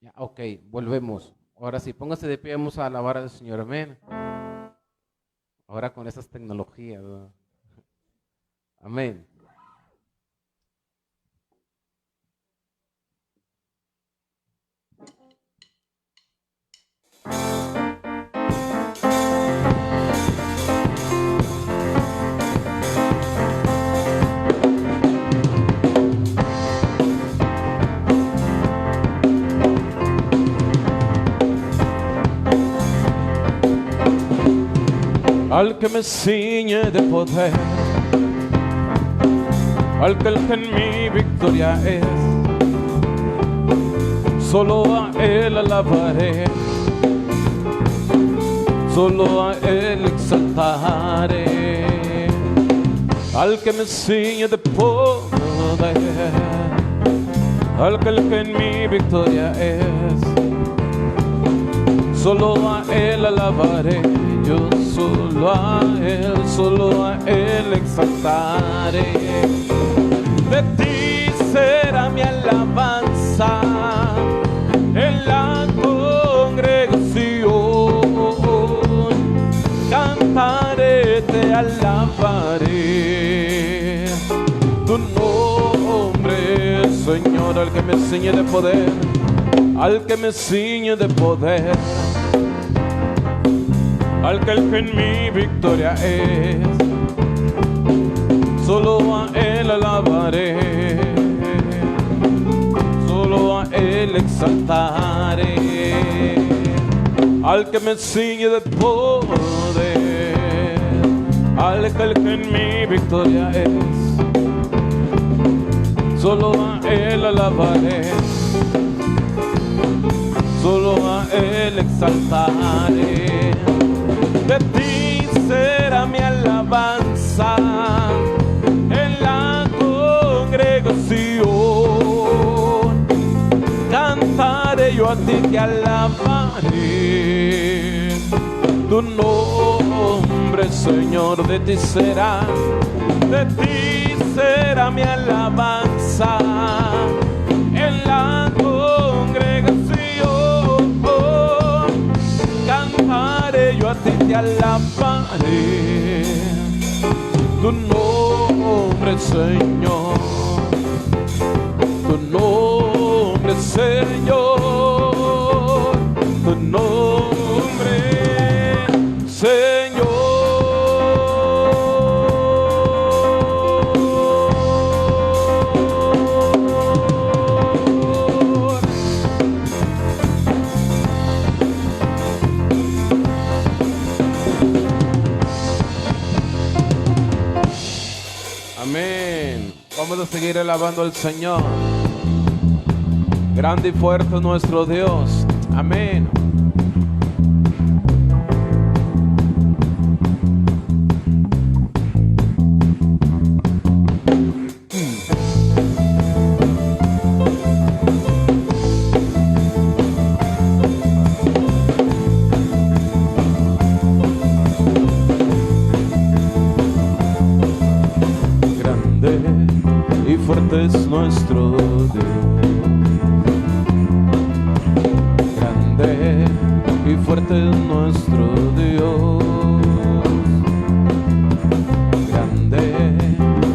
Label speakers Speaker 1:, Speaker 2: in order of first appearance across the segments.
Speaker 1: Ya, ok, volvemos. Ahora sí, póngase de pie, vamos a alabar al Señor, amén. Ahora con esas tecnologías, ¿verdad? Amén.
Speaker 2: Al que me ciñe de poder, al que en mi victoria es, solo a Él alabaré, solo a Él exaltaré. Al que me ciñe de poder, al que en mi victoria es, solo a Él alabaré, yo solo a Él exaltaré. De ti será mi alabanza en la congregación, cantaré, te alabaré tu nombre, Señor. Al que me ciñe de poder, al que me ciñe de poder, al que en mi victoria es, solo a Él alabaré, solo a Él exaltaré. Al que me ciñe de poder, al que en mi victoria es, solo a Él alabaré, solo a Él exaltaré. De ti será mi alabanza en la congregación, cantaré yo a ti, te alabaré tu nombre, Señor. De ti será mi alabanza en la congregación, cantaré yo a ti, te alabaré tu nombre, Señor, tu nombre, Señor, tu nombre, Señor.
Speaker 1: Amén. Vamos a seguir alabando al Señor. Grande y fuerte es nuestro Dios. Amén.
Speaker 2: Fuerte es nuestro Dios, grande y fuerte es nuestro Dios, grande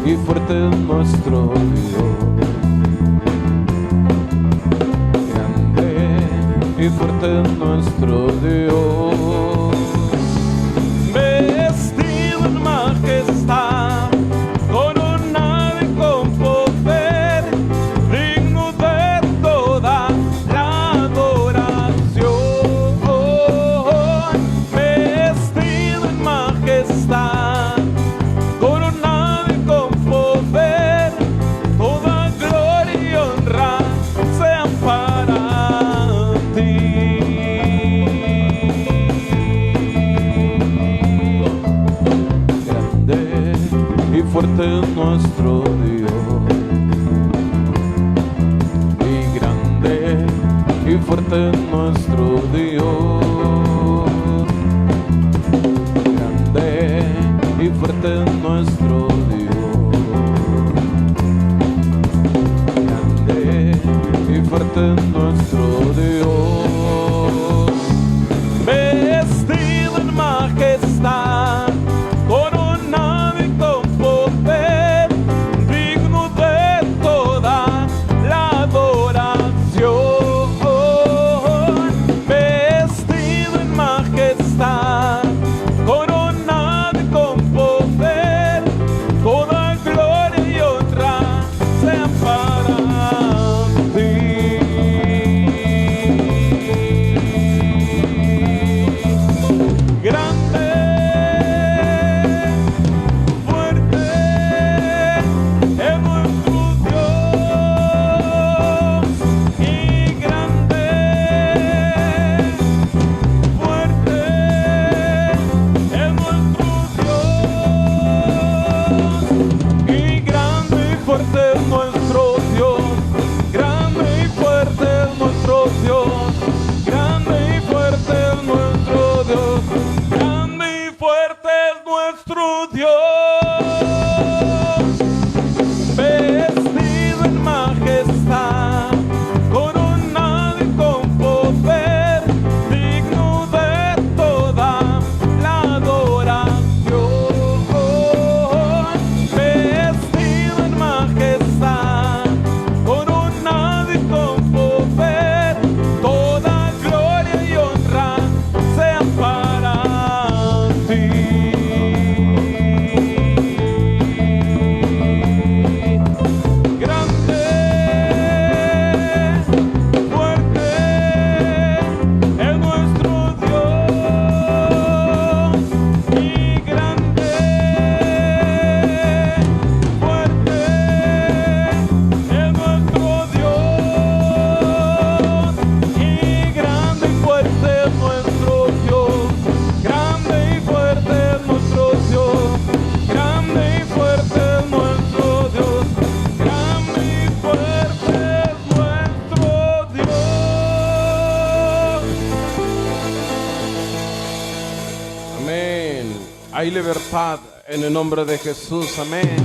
Speaker 2: y fuerte es nuestro Dios, grande y fuerte es nuestro Dios, vestido en majestad, fuerte es nuestro Dios, y grande y fuerte es nuestro Dios, grande y fuerte es nuestro Dios, grande y fuerte es nuestro Dios. Hay libertad en el nombre de Jesús. Amén.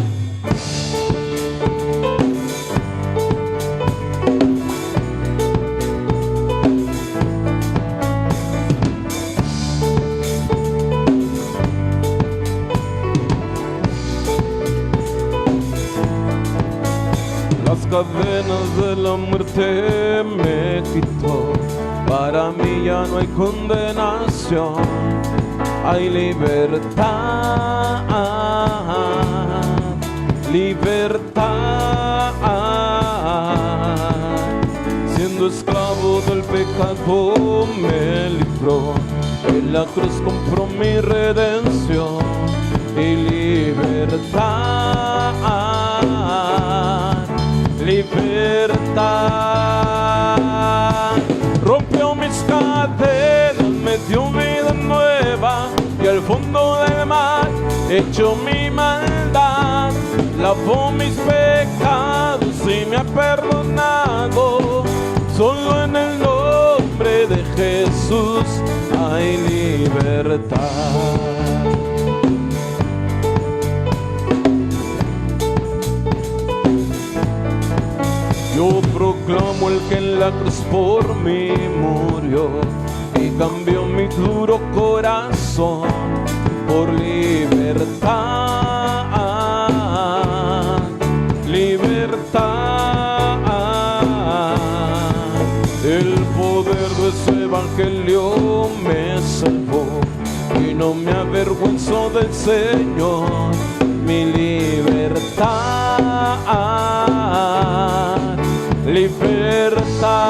Speaker 2: Las cadenas de la muerte me quitó. Para mí ya no hay condenación, hay libertad, libertad. Siendo esclavo del pecado me libró, en la cruz compró mi redención y libertad, libertad. Rompió mis cadenas, me dio vida nueva, y al fondo del mar echó mi maldad. Lavó mis pecados y me ha perdonado. Solo en el nombre de Jesús hay libertad. Yo proclamo el que en la cruz por mí murió y cambió mi duro corazón por libertad, libertad. El poder de ese evangelio me salvó y no me avergüenzo del Señor. Mi libertad, libertad.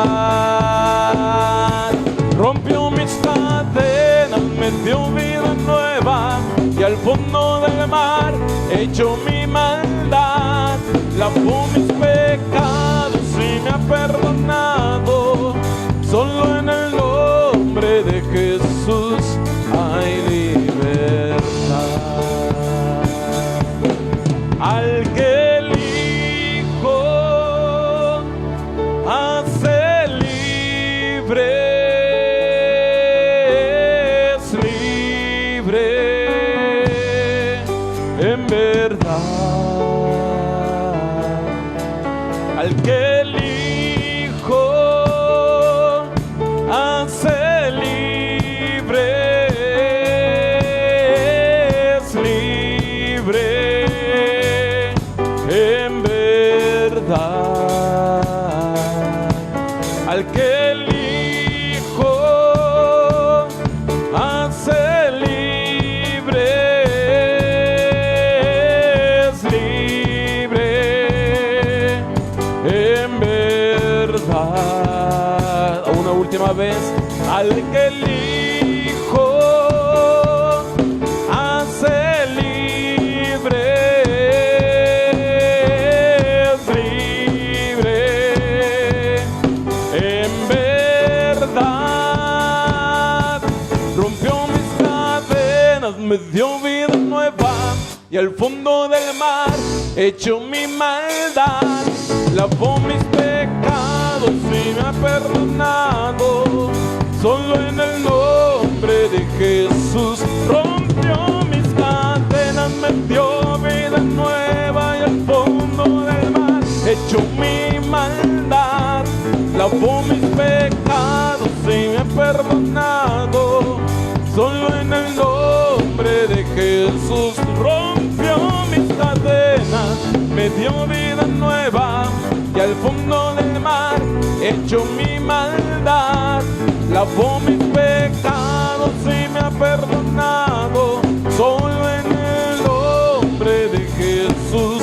Speaker 2: Rompió mis cadenas, me dio vida nueva, y al fondo del mar echó mi maldad. Lavó mis pecados y me ha perdonado. Solo en el nombre de Jesús hay libertad. Al que el Hijo hace libre, es libre en verdad. Al que el Hijo hace libre, es libre en verdad. Al que el Hijo hace libre, es libre en verdad. Una última vez. Al que el Hijo hace libre, es libre en verdad. Rompió mis cadenas, me dio vida nueva, y al fondo del mar echó mi maldad. Lavó mis pecados y me ha perdonado. Solo en el nombre de Jesús rompió mis cadenas, me dio vida nueva, y al fondo del mar echó mi maldad. Lavó mis pecados y me ha perdonado. Solo en el nombre de Jesús rompió mis cadenas, me dio vida nueva, y al fondo del mar echó mi maldad. Lavó mis pecados y me ha perdonado. Solo en el nombre de Jesús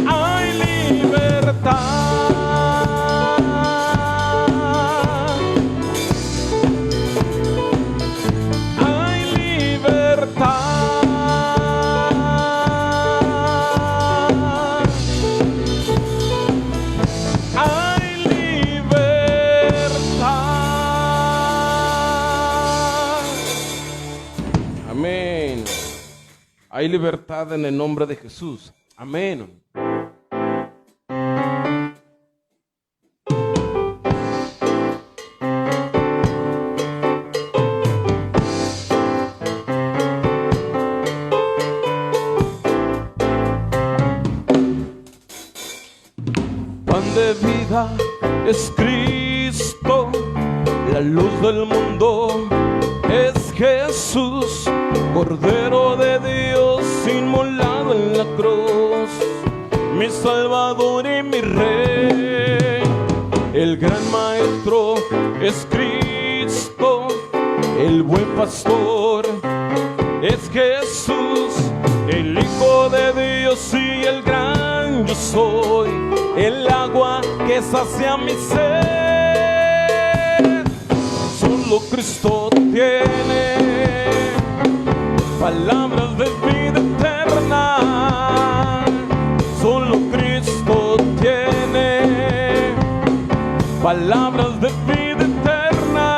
Speaker 2: hay libertad. Hay libertad. Hay libertad. Amén. Hay libertad en el nombre de Jesús. Amén. vida es Cristo, la luz del mundo es Jesús, Cordero de Dios inmolado en la cruz, mi Salvador y mi Rey. El gran Maestro es Cristo, el buen pastor es Jesús, el Hijo de Dios y el gran yo soy, el agua que sacia mi sed. Solo Cristo tiene palabras de vida eterna. Solo Cristo tiene palabras de vida eterna.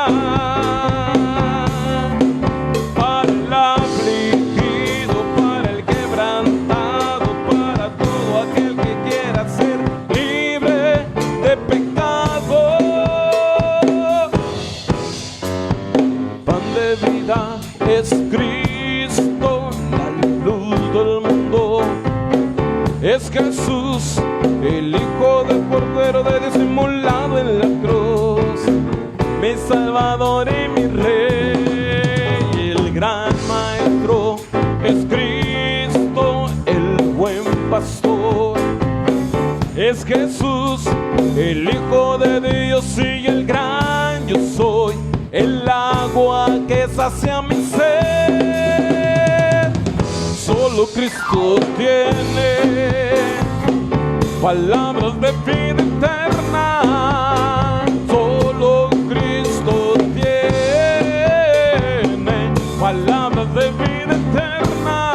Speaker 2: Para el afligido, para el quebrantado, para todo aquel que quiera ser libre de pecado. Pan de vida es Cristo, la luz del mundo es Jesús, el Hijo del Cordero de Dios inmolado en la cruz, mi Salvador y mi Rey. El gran Maestro es Cristo, el buen pastor es Jesús, el Hijo de Dios y el gran yo soy, el agua que sacia mi sed. Solo Cristo tiene palabras de vida eterna. Solo Cristo tiene palabras de vida eterna.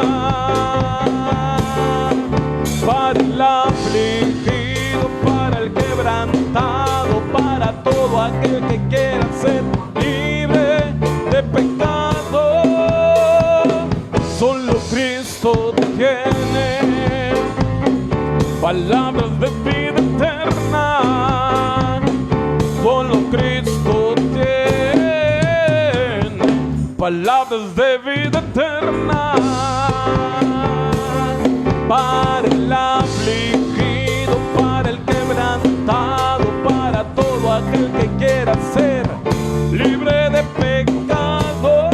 Speaker 2: Para el afligido, para el quebrantado, para todo aquel que quiera ser libre de pecado. Solo Cristo tiene palabras de vida eterna. Solo Cristo tiene palabras de vida eterna. Para el afligido, para el quebrantado, para todo aquel que quiera ser libre de pecado.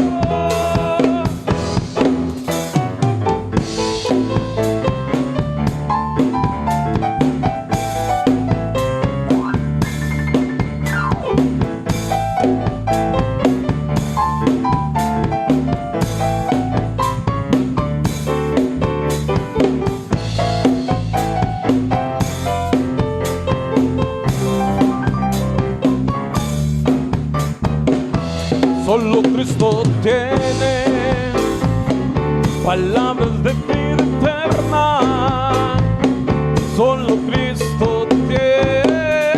Speaker 2: Solo Cristo tiene palabras de vida eterna. Solo Cristo tiene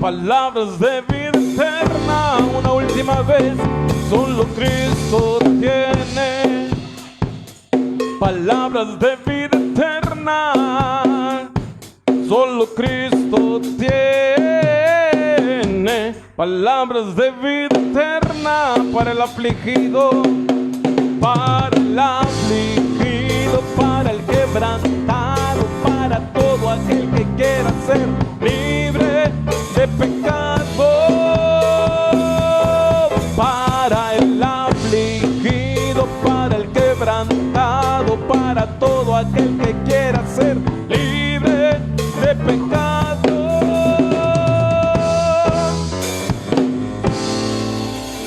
Speaker 2: palabras de vida eterna. Una última vez. Solo Cristo tiene palabras de vida eterna. Solo Cristo tiene palabras de vida eterna. Para el afligido, para el afligido, para el quebrantado, para todo aquel que quiera ser libre de pecado. Para el afligido, para el quebrantado, para todo aquel que quiera ser libre de pecado.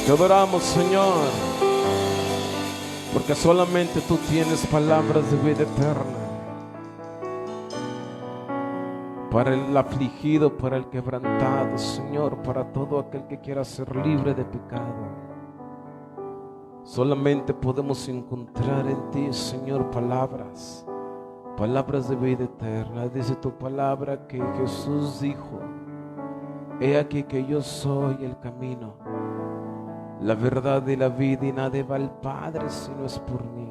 Speaker 2: Te adoramos, Señor, porque solamente tú tienes palabras de vida eterna. Para el afligido, para el quebrantado, Señor, para todo aquel que quiera ser libre de pecado. Solamente podemos encontrar en ti, Señor, palabras de vida eterna. Dice tu palabra que Jesús dijo: he aquí que yo soy el camino, la verdad y la vida, y nadie va al Padre si no es por mí.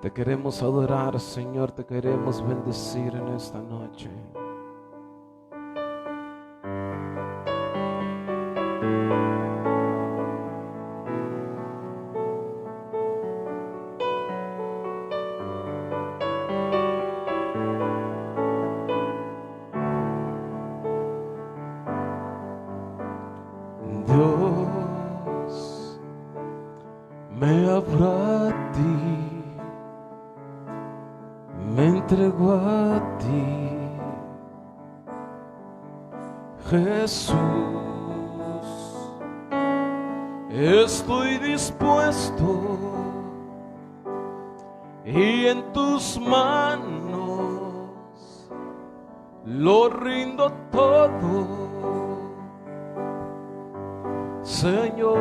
Speaker 2: Te queremos adorar, Señor, te queremos bendecir en esta noche. Dios me abrió a ti, me entregó a ti, Jesús. Estoy dispuesto y en tus manos lo rindo todo, Señor.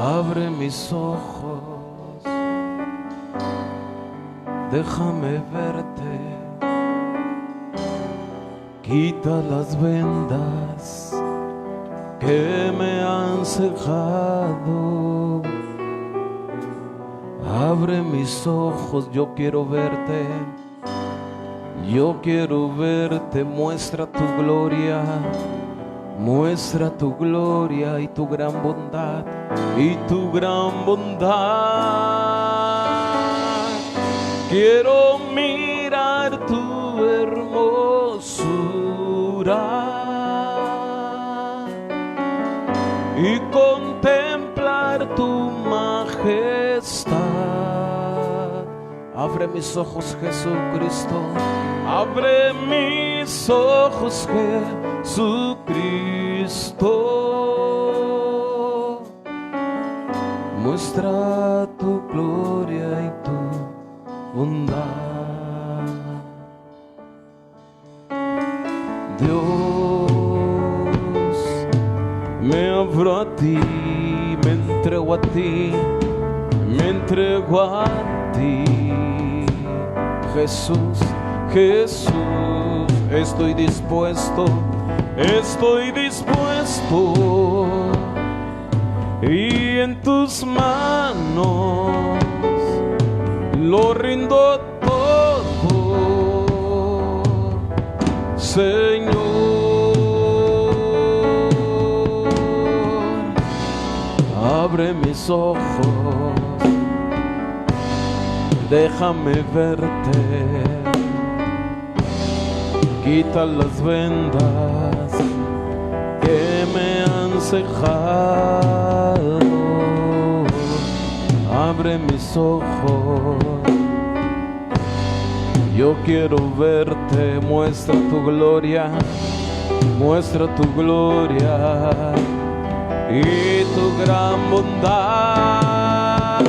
Speaker 2: Abre mis ojos, déjame verte, quita las vendas que me han cegado. Abre mis ojos, yo quiero verte, yo quiero verte. Muestra tu gloria y tu gran bondad, y tu gran bondad. Quiero mirar tu hermosura y contemplar tu majestad. Abre mis ojos, Jesucristo, abre mis ojos, Jesucristo. Muestra tu gloria y tu bondad. Dios me abrió a ti, me entregó a ti, me entregó a ti, Jesús, Jesús. Estoy dispuesto y en tus manos lo rindo todo, Señor. Abre mis ojos, déjame verte, quita las vendas que me han cejado. Abre mis ojos, yo quiero verte. Muestra tu gloria y tu gran bondad.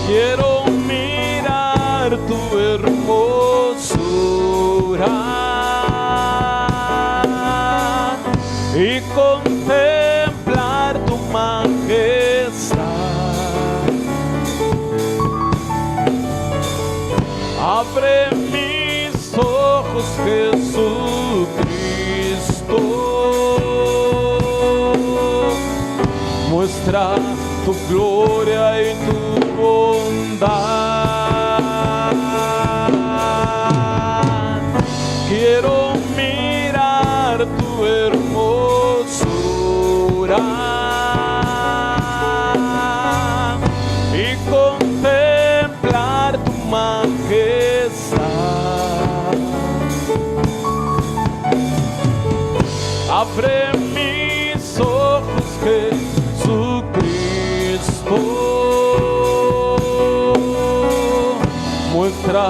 Speaker 2: Quiero mirar tu hermosura y contemplar tu majestad. Abre mis ojos, Jesucristo. Muestra tu gloria y tu bondad. Quiero mirar tu hermosura y contemplar tu majestad. Abre mis ojos, Jesucristo. Muestra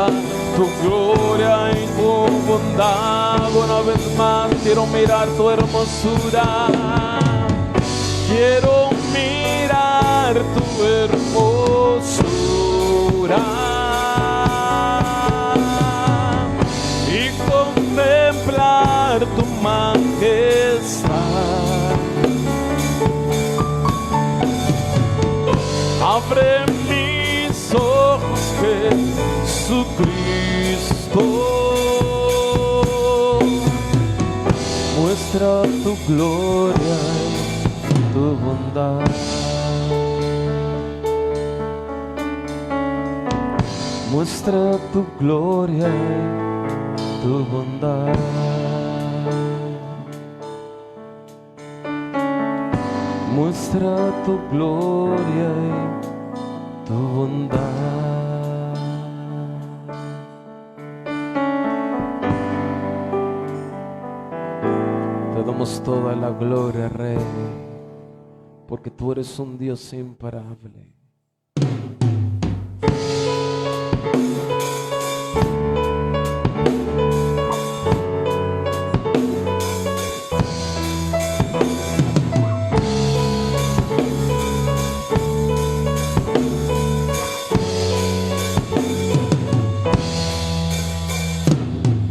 Speaker 2: tu gloria y tu bondad. Una vez más quiero mirar tu hermosura, quiero mirar tu hermosura y contemplar tu majestad. Abre mis ojos, Jesucristo. Muestra tu gloria y tu bondad. Muestra tu gloria y tu bondad. Muestra tu gloria y tu bondad. damos toda la gloria, Rey, porque tú eres un Dios imparable.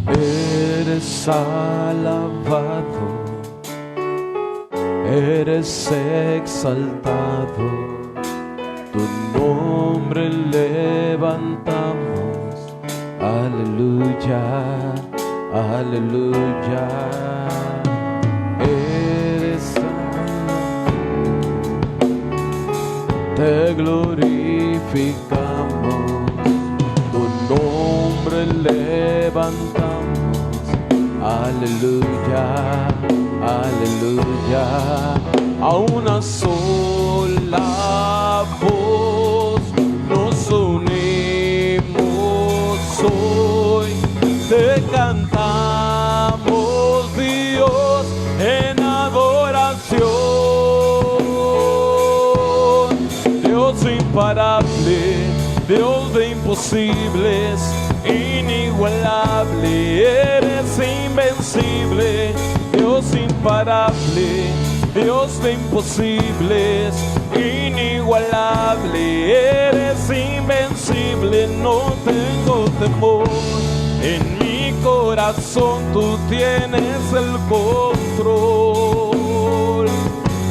Speaker 2: Eres alabado, eres exaltado, tu nombre levantamos, aleluya, aleluya. Eres te glorificamos, tu nombre levantamos, aleluya, aleluya. A una sola voz nos unimos hoy, te cantamos, Dios, en adoración. Dios imparable, Dios de imposibles, inigualable, eres invencible, Dios imparable, Dios de imposibles, inigualable, eres invencible, no tengo temor, en mi corazón tú tienes el control,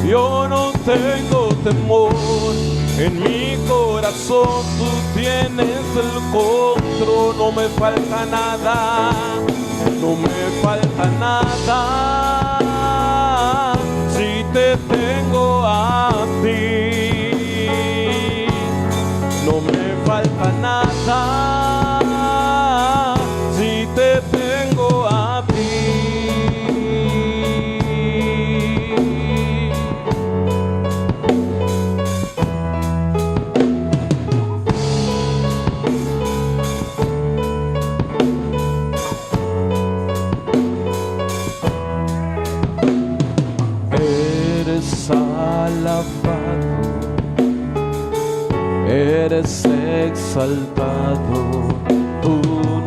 Speaker 2: yo no tengo temor, en mi corazón tú tienes el control, no me falta nada, no me falta nada, si te tengo a ti, no me falta nada, si te tengo a ti. Alabado, eres exaltado, tu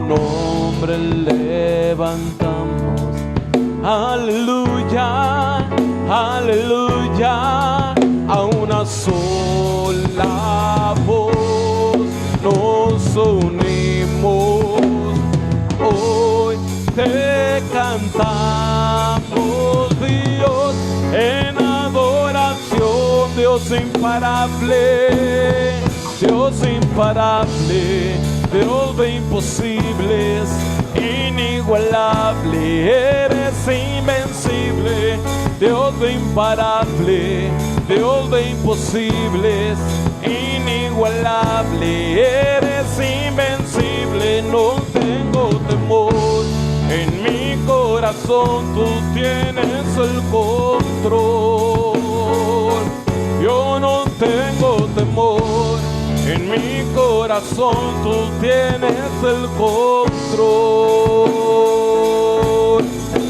Speaker 2: nombre levantamos, aleluya, aleluya. A una sola voz nos unimos, hoy te cantamos, Dios, en adoración, Dios imparable, Dios imparable, Dios de imposibles, inigualable, eres invencible, Dios de imparable, Dios de imposibles, inigualable, eres invencible, no tengo temor, en mi corazón tú tienes el control, yo no tengo temor, en mi corazón tú tienes el control,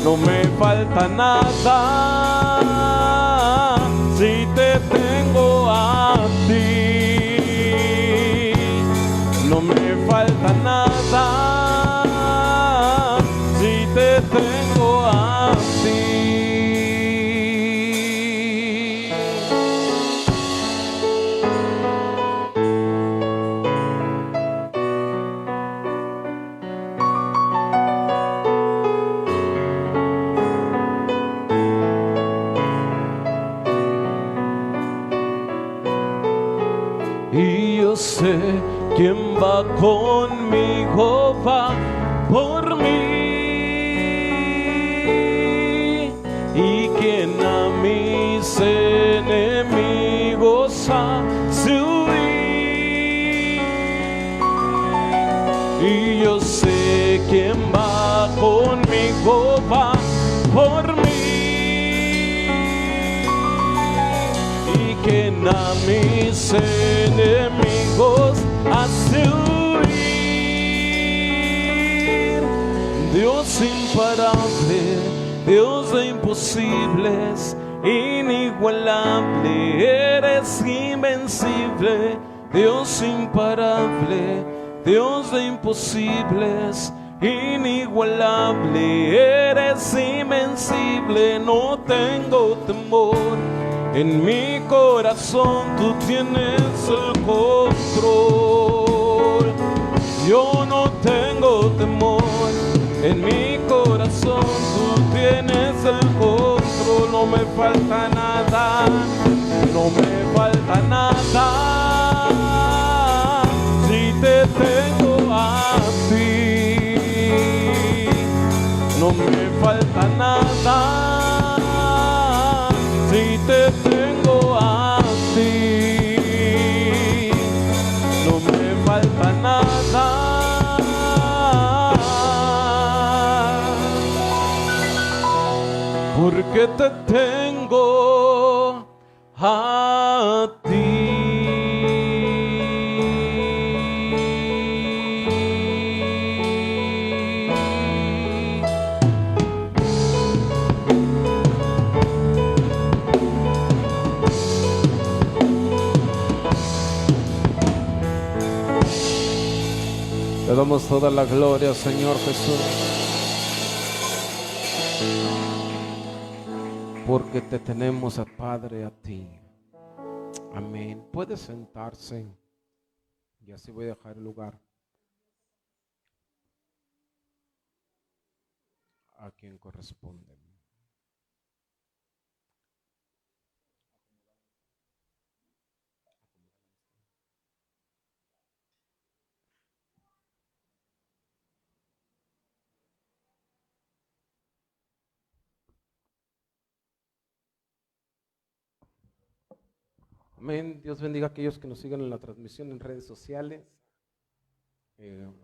Speaker 2: no me falta nada, si te tengo a ti, no me falta nada, si te tengo a ti. Y yo sé quién va conmigo, va por mí, y quien a mis enemigos hace huir. Y yo sé quién va conmigo, va por mí, y quien a mis enemigos hace huir. Dios imparable, Dios de imposibles, inigualable, eres invencible, Dios imparable, Dios de imposibles, inigualable, eres invencible, no tengo temor. En mi corazón tú tienes el control. Yo no tengo temor. En mi corazón tú tienes el control. No me falta nada. No me falta nada. Si te tengo a ti. No me falta nada. Si te tengo a ti, no me falta nada. Porque te tengo a ti.
Speaker 1: Te damos toda la gloria, Señor Jesús, porque te tenemos, Padre, a ti. Amén. Puede sentarse y así voy a dejar el lugar a quien corresponde. Amén. Dios bendiga a aquellos que nos siguen en la transmisión en redes sociales.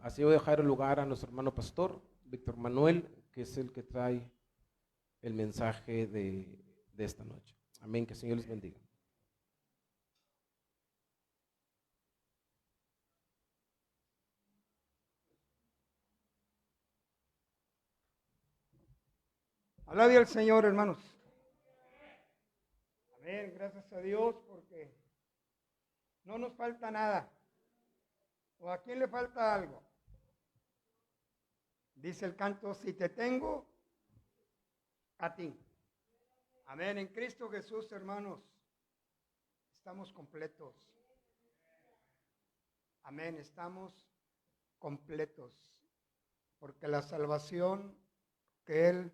Speaker 1: Así voy a dejar el lugar a nuestro hermano pastor, Víctor Manuel, que es el que trae el mensaje de esta noche. Amén. Que el Señor les bendiga.
Speaker 3: Alabia al Señor, hermanos. Amén, gracias a Dios porque no nos falta nada. ¿O a quién le falta algo? Dice el canto, si te tengo a ti. Amén, en Cristo Jesús, hermanos, estamos completos. Amén, estamos completos. Porque la salvación que Él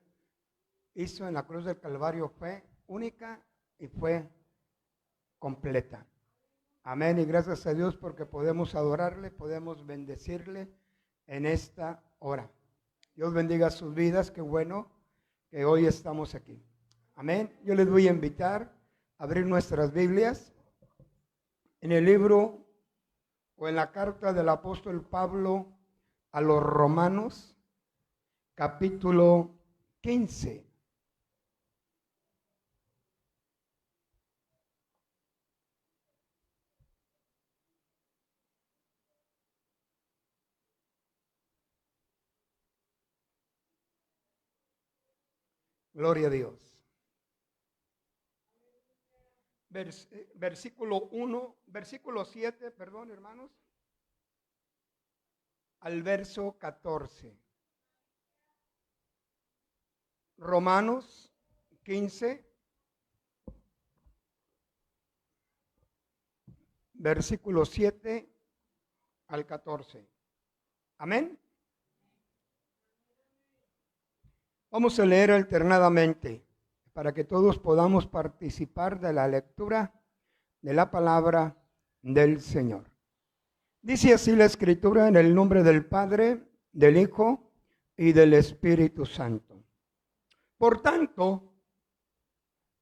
Speaker 3: hizo en la cruz del Calvario fue única y fue completa. Amén. Y gracias a Dios porque podemos adorarle, podemos bendecirle en esta hora. Dios bendiga sus vidas. Qué bueno que hoy estamos aquí. Amén. Yo les voy a invitar a abrir nuestras Biblias en el libro o en la carta del apóstol Pablo a los Romanos, capítulo 15. Gloria a Dios. Versículo 7, perdón, hermanos, al verso 14. Romanos 15, versículo 7 al 14. Amén. Vamos a leer alternadamente para que todos podamos participar de la lectura de la palabra del Señor. Dice así la Escritura en el nombre del Padre, del Hijo y del Espíritu Santo. Por tanto,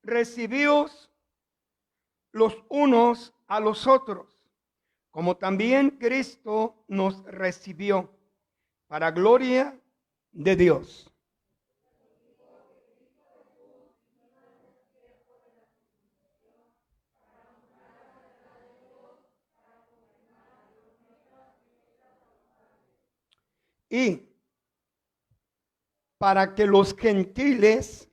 Speaker 3: recibíos los unos a los otros, como también Cristo nos recibió, para gloria de Dios. Y para que los gentiles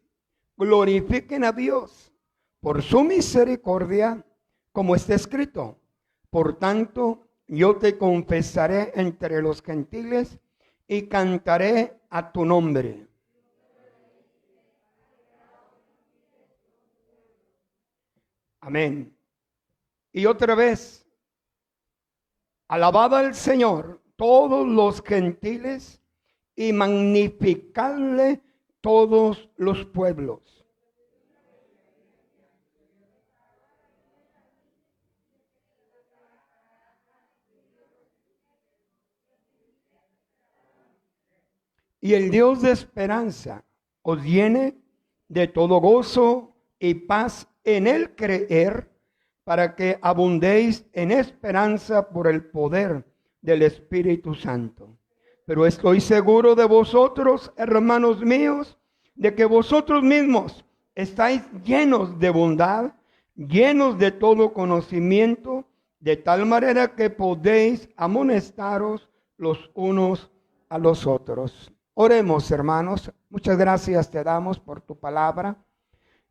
Speaker 3: glorifiquen a Dios por su misericordia, como está escrito. Por tanto, yo te confesaré entre los gentiles y cantaré a tu nombre. Amén. Y otra vez, alabad al Señor todos los gentiles y magnificadle todos los pueblos. Y el Dios de esperanza os llene de todo gozo y paz en el creer, para que abundéis en esperanza por el poder del Espíritu Santo. Pero estoy seguro de vosotros, hermanos míos, de que vosotros mismos estáis llenos de bondad, llenos de todo conocimiento, de tal manera que podéis amonestaros los unos a los otros. Oremos, hermanos. Muchas gracias te damos por tu palabra,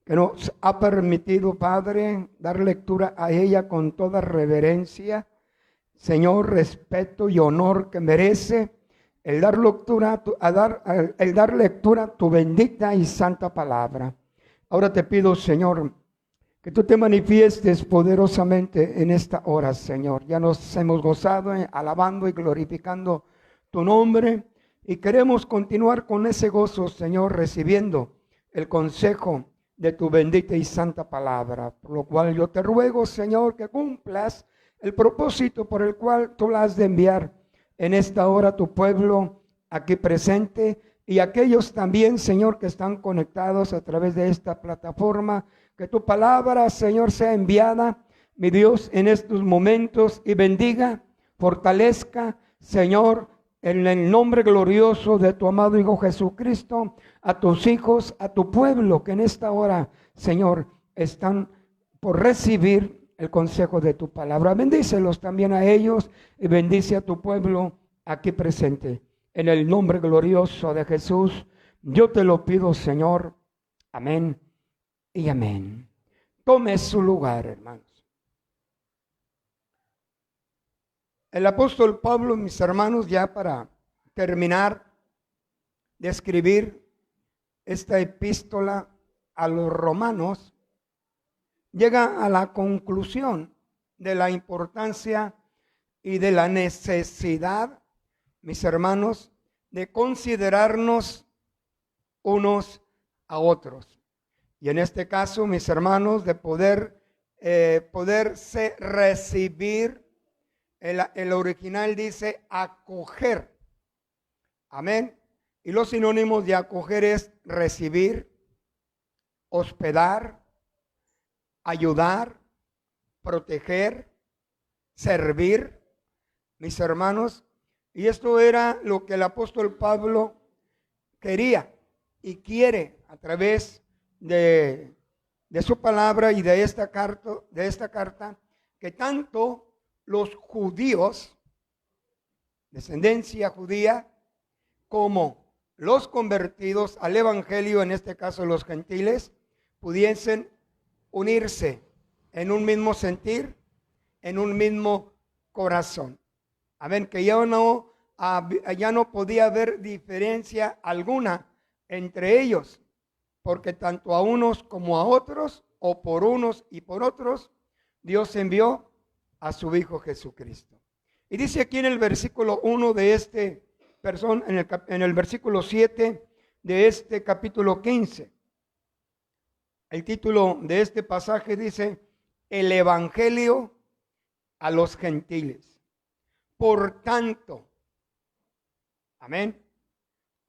Speaker 3: que nos ha permitido, Padre, dar lectura a ella con toda reverencia, Señor, respeto y honor que merece el dar lectura a tu bendita y santa palabra. Ahora te pido, Señor, que tú te manifiestes poderosamente en esta hora, Señor. Ya nos hemos gozado alabando y glorificando tu nombre, y queremos continuar con ese gozo, Señor, recibiendo el consejo de tu bendita y santa palabra, por lo cual yo te ruego, Señor, que cumplas el propósito por el cual tú la has de enviar en esta hora a tu pueblo aquí presente, y aquellos también, Señor, que están conectados a través de esta plataforma. Que tu palabra, Señor, sea enviada, mi Dios, en estos momentos, y bendiga, fortalezca, Señor, en el nombre glorioso de tu amado Hijo Jesucristo, a tus hijos, a tu pueblo, que en esta hora, Señor, están por recibir el consejo de tu palabra. Bendícelos también a ellos, y bendice a tu pueblo aquí presente. En el nombre glorioso de Jesús, yo te lo pido, Señor. Amén y amén. Tome su lugar, hermanos. El apóstol Pablo, mis hermanos, ya para terminar de escribir esta epístola a los romanos, llega a la conclusión de la importancia y de la necesidad, mis hermanos, de considerarnos unos a otros. Y en este caso, mis hermanos, de poderse recibir. El original dice acoger. Amén. Y los sinónimos de acoger es recibir, hospedar, ayudar, proteger, servir, mis hermanos. Y esto era lo que el apóstol Pablo quería y quiere a través de su palabra y de esta carta, que tanto los judíos, descendencia judía, como los convertidos al evangelio, en este caso los gentiles, pudiesen unirse en un mismo sentir, en un mismo corazón. Amén, que ya no podía haber diferencia alguna entre ellos, porque tanto a unos como a otros, o por unos y por otros, Dios envió a su Hijo Jesucristo. Y dice aquí en el versículo 1 de en el versículo 7 de este capítulo 15, el título de este pasaje dice: el evangelio a los gentiles. Por tanto, amén,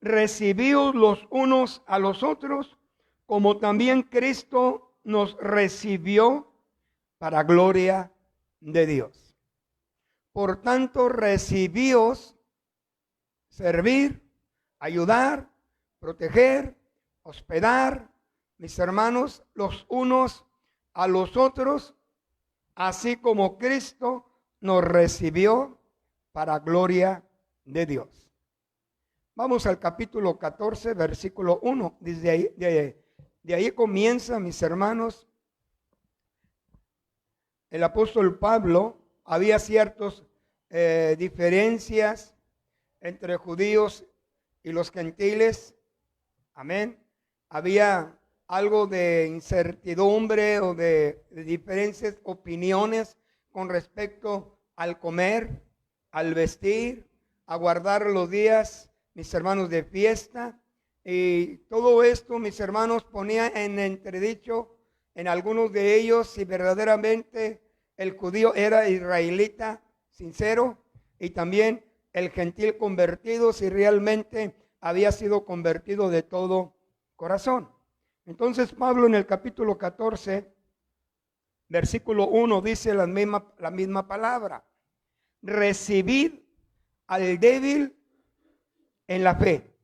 Speaker 3: recibíos los unos a los otros, como también Cristo nos recibió para gloria de Dios. Por tanto, recibíos, servir, ayudar, proteger, hospedar, mis hermanos, los unos a los otros, así como Cristo nos recibió para gloria de Dios. Vamos al capítulo 14, versículo 1. Desde ahí, de ahí comienza, mis hermanos, el apóstol Pablo. Había ciertas diferencias entre judíos y los gentiles. Amén. Había algo de incertidumbre o de diferentes opiniones con respecto al comer, al vestir, a guardar los días, mis hermanos, de fiesta. Y todo esto, mis hermanos, ponía en entredicho en algunos de ellos si verdaderamente el judío era israelita sincero, y también el gentil convertido si realmente había sido convertido de todo corazón. Entonces Pablo en el capítulo 14, versículo 1 dice la misma palabra: recibid al débil en la fe,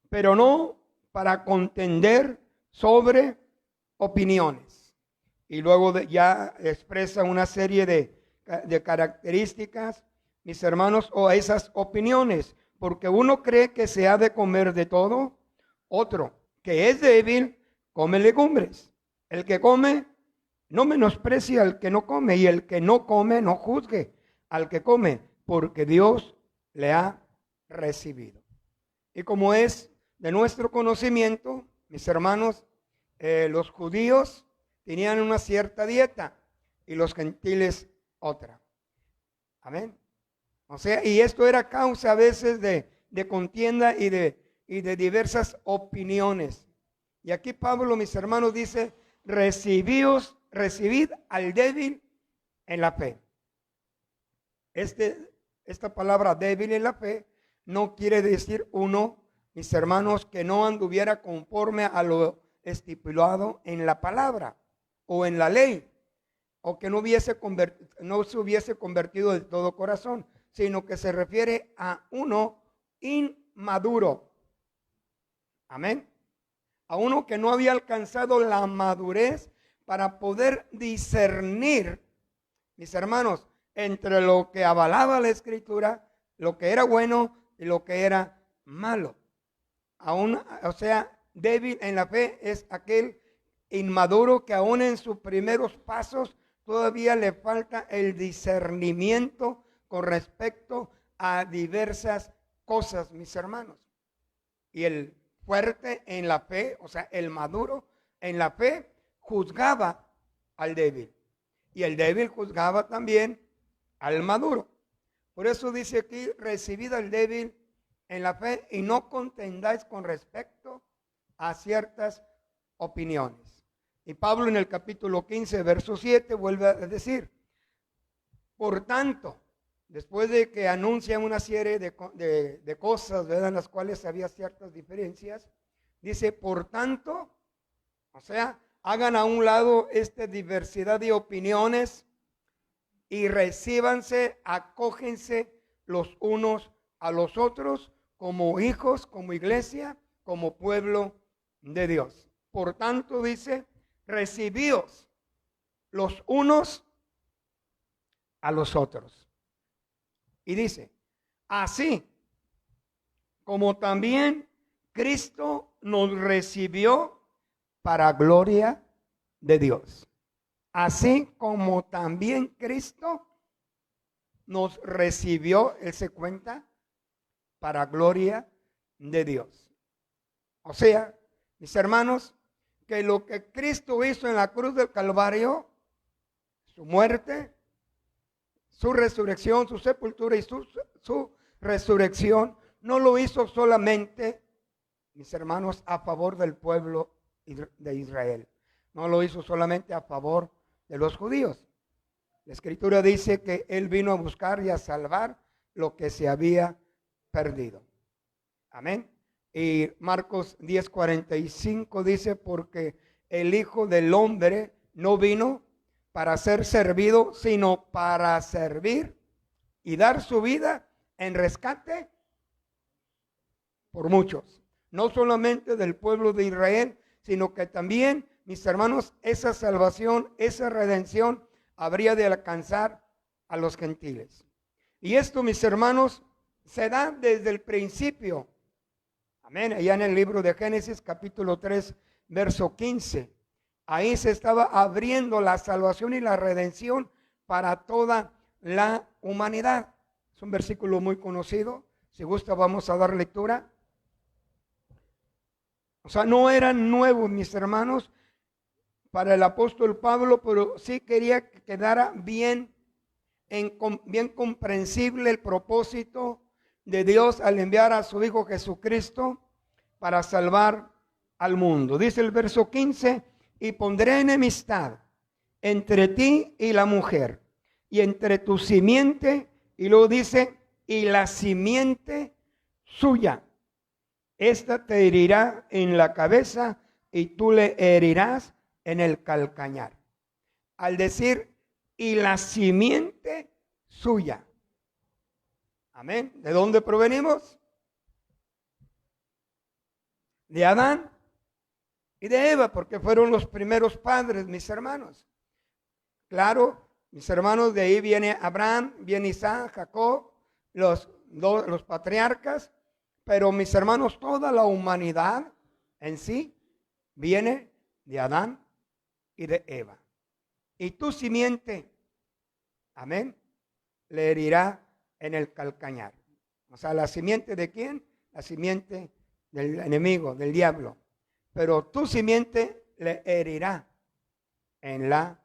Speaker 3: pero no para contender sobre opiniones. Y luego ya expresa una serie de características, mis hermanos, o esas opiniones, porque uno cree que se ha de comer de todo, otro que es débil come legumbres. El que come no menosprecie al que no come, y el que no come no juzgue al que come, porque Dios le ha recibido. Y como es de nuestro conocimiento, mis hermanos, los judíos tenían una cierta dieta y los gentiles otra. Amén. O sea, y esto era causa a veces de contienda y de diversas opiniones. Y aquí Pablo, mis hermanos, dice: recibid al débil en la fe. Esta palabra débil en la fe no quiere decir uno, mis hermanos, que no anduviera conforme a lo estipulado en la palabra o en la ley, o que no se hubiese convertido de todo corazón, sino que se refiere a uno inmaduro. Amén. A uno que no había alcanzado la madurez para poder discernir, mis hermanos, entre lo que avalaba la Escritura, lo que era bueno y lo que era malo. O sea, débil en la fe es aquel inmaduro que aún en sus primeros pasos todavía le falta el discernimiento con respecto a diversas cosas, mis hermanos. Y el fuerte en la fe, o sea, el maduro en la fe, juzgaba al débil. Y el débil juzgaba también al maduro. Por eso dice aquí: recibid al débil en la fe y no contendáis con respecto a ciertas opiniones. Y Pablo en el capítulo 15, verso 7, vuelve a decir: por tanto, después de que anuncia una serie de cosas, ¿verdad?, en las cuales había ciertas diferencias, dice: por tanto, o sea, hagan a un lado esta diversidad de opiniones y recíbanse, acógense los unos a los otros como hijos, como iglesia, como pueblo de Dios. Por tanto, dice: recibíos los unos a los otros. Y dice: así como también Cristo nos recibió para gloria de Dios. Así como también Cristo nos recibió, él se cuenta, para gloria de Dios. O sea, mis hermanos, que lo que Cristo hizo en la cruz del Calvario, su muerte, su resurrección, su sepultura y su resurrección, no lo hizo solamente, mis hermanos, a favor del pueblo de Israel. No lo hizo solamente a favor de los judíos. La Escritura dice que Él vino a buscar y a salvar lo que se había perdido. Amén. Y Marcos 10:45 dice: porque el Hijo del Hombre no vino para ser servido, sino para servir y dar su vida en rescate por muchos. No solamente del pueblo de Israel, sino que también, mis hermanos, esa salvación, esa redención habría de alcanzar a los gentiles. Y esto, mis hermanos, se da desde el principio Amén. Allá en el libro de Génesis, capítulo 3, verso 15. Ahí se estaba abriendo la salvación y la redención para toda la humanidad. Es un versículo muy conocido. Si gusta, vamos a dar lectura. O sea, no eran nuevos, mis hermanos, para el apóstol Pablo, pero sí quería que quedara bien comprensible el propósito de Dios al enviar a su Hijo Jesucristo para salvar al mundo. Dice el verso 15, y pondré enemistad entre ti y la mujer, y entre tu simiente, y luego dice, y la simiente suya. Esta te herirá en la cabeza y tú le herirás en el calcañar. Al decir, y la simiente suya. Amén. ¿De dónde provenimos? De Adán y de Eva, porque fueron los primeros padres, mis hermanos. Claro, mis hermanos, de ahí viene Abraham, viene Isaac, Jacob, los patriarcas, pero mis hermanos, toda la humanidad en sí viene de Adán y de Eva. Y tu simiente, amén, le herirá en el calcañar. O sea, ¿la simiente de quién? La simiente del enemigo, del diablo. Pero tu simiente le herirá en la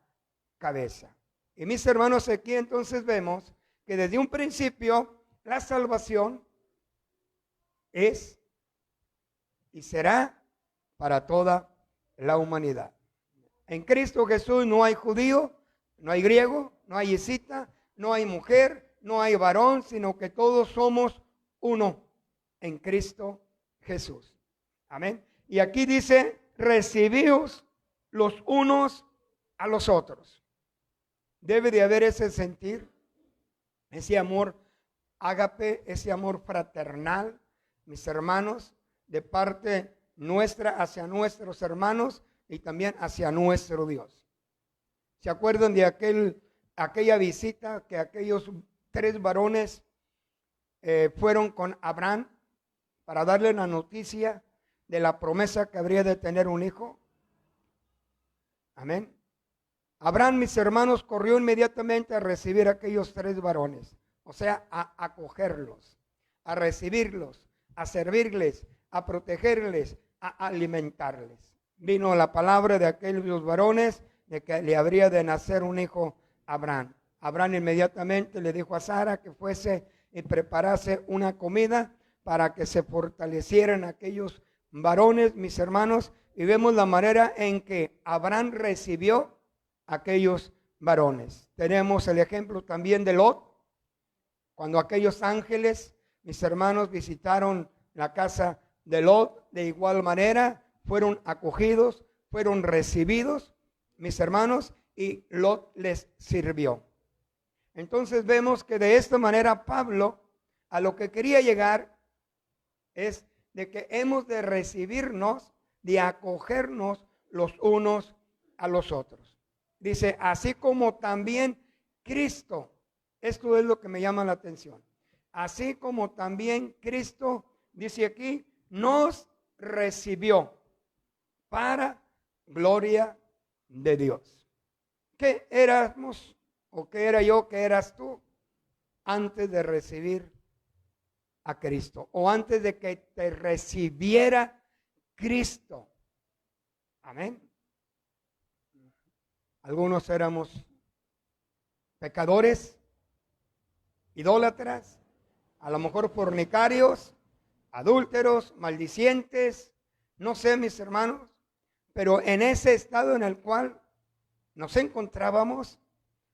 Speaker 3: cabeza. Y mis hermanos, aquí entonces vemos que desde un principio la salvación es y será para toda la humanidad. En Cristo Jesús no hay judío, no hay griego, no hay escita, no hay mujer, no hay varón, sino que todos somos uno en Cristo Jesús. Amén. Y aquí dice, recibíos los unos a los otros. Debe de haber ese sentir, ese amor ágape, ese amor fraternal, mis hermanos, de parte nuestra hacia nuestros hermanos y también hacia nuestro Dios. ¿Se acuerdan de aquella visita que aquellos 3 varones fueron con Abraham para darle la noticia de la promesa que habría de tener un hijo? Amén. Abraham, mis hermanos, corrió inmediatamente a recibir a aquellos 3 varones, o sea, a acogerlos, a recibirlos, a servirles, a protegerles, a alimentarles. Vino la palabra de aquellos varones de que le habría de nacer un hijo a Abraham. Abraham inmediatamente le dijo a Sara que fuese y preparase una comida para que se fortalecieran aquellos varones, mis hermanos, y vemos la manera en que Abraham recibió aquellos varones. Tenemos el ejemplo también de Lot, cuando aquellos ángeles, mis hermanos, visitaron la casa de Lot, de igual manera fueron acogidos, fueron recibidos, mis hermanos, y Lot les sirvió. Entonces vemos que de esta manera Pablo a lo que quería llegar es de que hemos de recibirnos, de acogernos los unos a los otros. Dice, así como también Cristo, esto es lo que me llama la atención, así como también Cristo, dice aquí, nos recibió para gloria de Dios. ¿Qué éramos o qué era yo, qué eras tú antes de recibir a Cristo o antes de que te recibiera Cristo? Amén. Algunos éramos pecadores, idólatras, a lo mejor fornicarios, adúlteros, maldicientes, no sé, mis hermanos, pero en ese estado en el cual nos encontrábamos,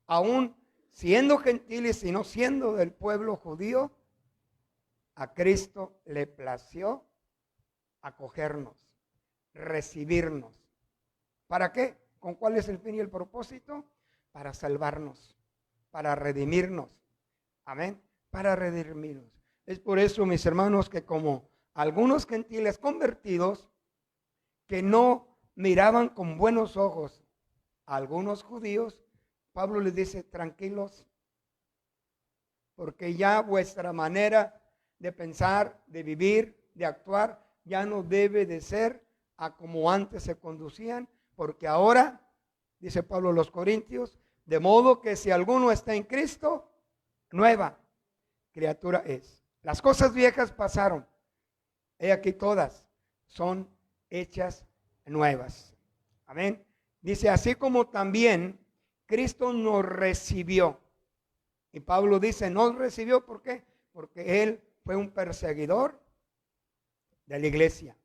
Speaker 3: aún siendo gentiles y no siendo del pueblo judío, a Cristo le plació acogernos, recibirnos. ¿Para qué? ¿Con cuál es el fin y el propósito? Para salvarnos, para redimirnos. Amén. Para redimirnos. Es por eso, mis hermanos, que como algunos gentiles convertidos que no miraban con buenos ojos a algunos judíos, Pablo les dice, tranquilos, porque ya vuestra manera de pensar, de vivir, de actuar, ya no debe de ser a como antes se conducían, porque ahora, dice Pablo a los Corintios, de modo que si alguno está en Cristo, nueva criatura es. Las cosas viejas pasaron, he aquí todas son hechas nuevas. Amén. Dice, así como también Cristo nos recibió. Y Pablo dice, nos recibió, ¿por qué? Porque Él fue un perseguidor de la iglesia.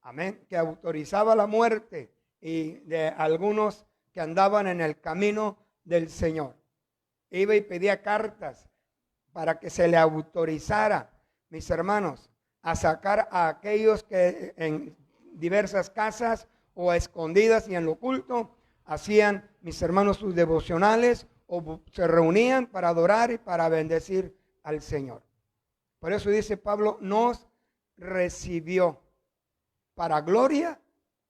Speaker 3: Amén. Que autorizaba la muerte y de algunos que andaban en el camino del Señor. Iba y pedía cartas para que se le autorizara, mis hermanos, a sacar a aquellos que en diversas casas o a escondidas y en lo oculto hacían, mis hermanos, sus devocionales o se reunían para adorar y para bendecir al Señor. Por eso dice Pablo, nos recibió para gloria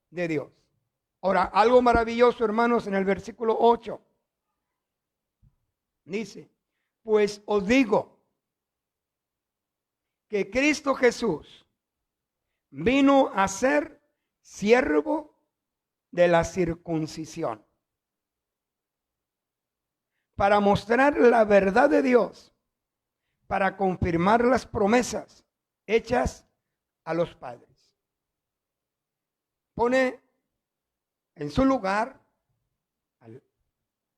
Speaker 3: de Dios. Ahora, algo maravilloso, hermanos, en el versículo 8. Dice, pues os digo que Cristo Jesús vino a ser siervo de la circuncisión para mostrar la verdad de Dios, para confirmar las promesas hechas a los padres. Pone en su lugar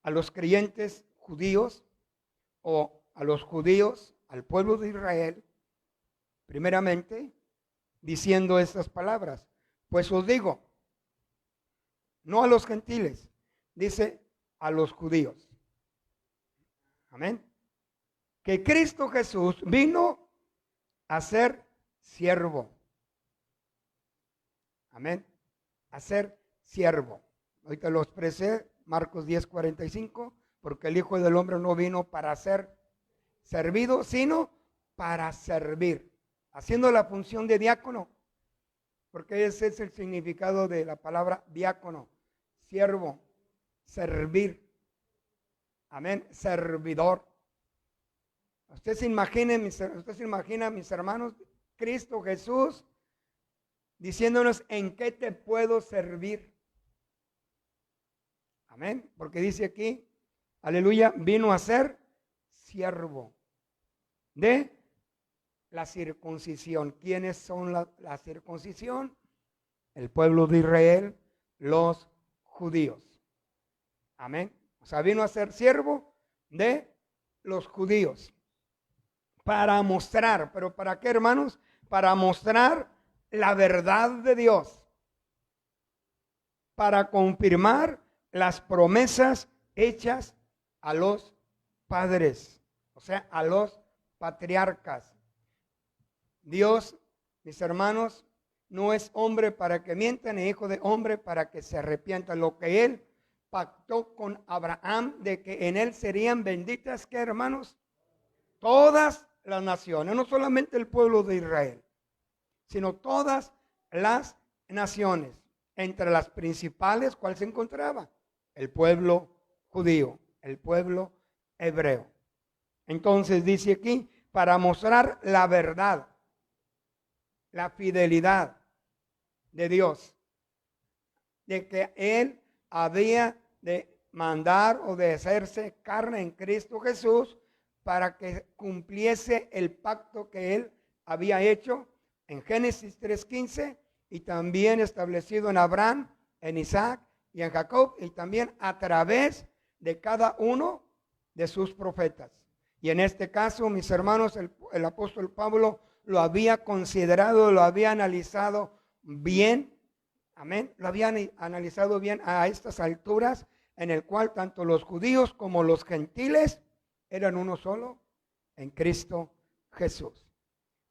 Speaker 3: a los creyentes judíos o a los judíos, al pueblo de Israel, primeramente, diciendo estas palabras. Pues os digo, no a los gentiles, dice a los judíos. Amén. Que Cristo Jesús vino a ser siervo. Amén. A ser siervo. Ahorita lo expresé, Marcos 10:45, porque el Hijo del Hombre no vino para ser servido, sino para servir, haciendo la función de diácono, porque ese es el significado de la palabra diácono, siervo, servir. Amén, servidor. Usted se imagina, mis hermanos, Cristo Jesús diciéndonos en qué te puedo servir. Amén, porque dice aquí, aleluya, vino a ser siervo de la circuncisión. ¿Quiénes son la circuncisión? El pueblo de Israel, los judíos. Amén. O sea, vino a ser siervo de los judíos para mostrar, ¿pero para qué, hermanos? Para mostrar la verdad de Dios, para confirmar las promesas hechas a los padres, o sea, a los patriarcas. Dios, mis hermanos, no es hombre para que mienta, ni hijo de hombre para que se arrepienta. Lo que Él pactó con Abraham de que en él serían benditas, ¿qué, hermanos? Todas las naciones, no solamente el pueblo de Israel, sino todas las naciones. Entre las principales, ¿cuál se encontraba? El pueblo judío, el pueblo hebreo. Entonces dice aquí, para mostrar la verdad, la fidelidad de Dios, de que Él había de mandar o de hacerse carne en Cristo Jesús para que cumpliese el pacto que Él había hecho en Génesis 3:15 y también establecido en Abraham, en Isaac y en Jacob, y también a través de cada uno de sus profetas. Y en este caso, mis hermanos, el apóstol Pablo lo había considerado, lo había analizado bien. Amén. Lo habían analizado bien a estas alturas, en el cual tanto los judíos como los gentiles eran uno solo en Cristo Jesús.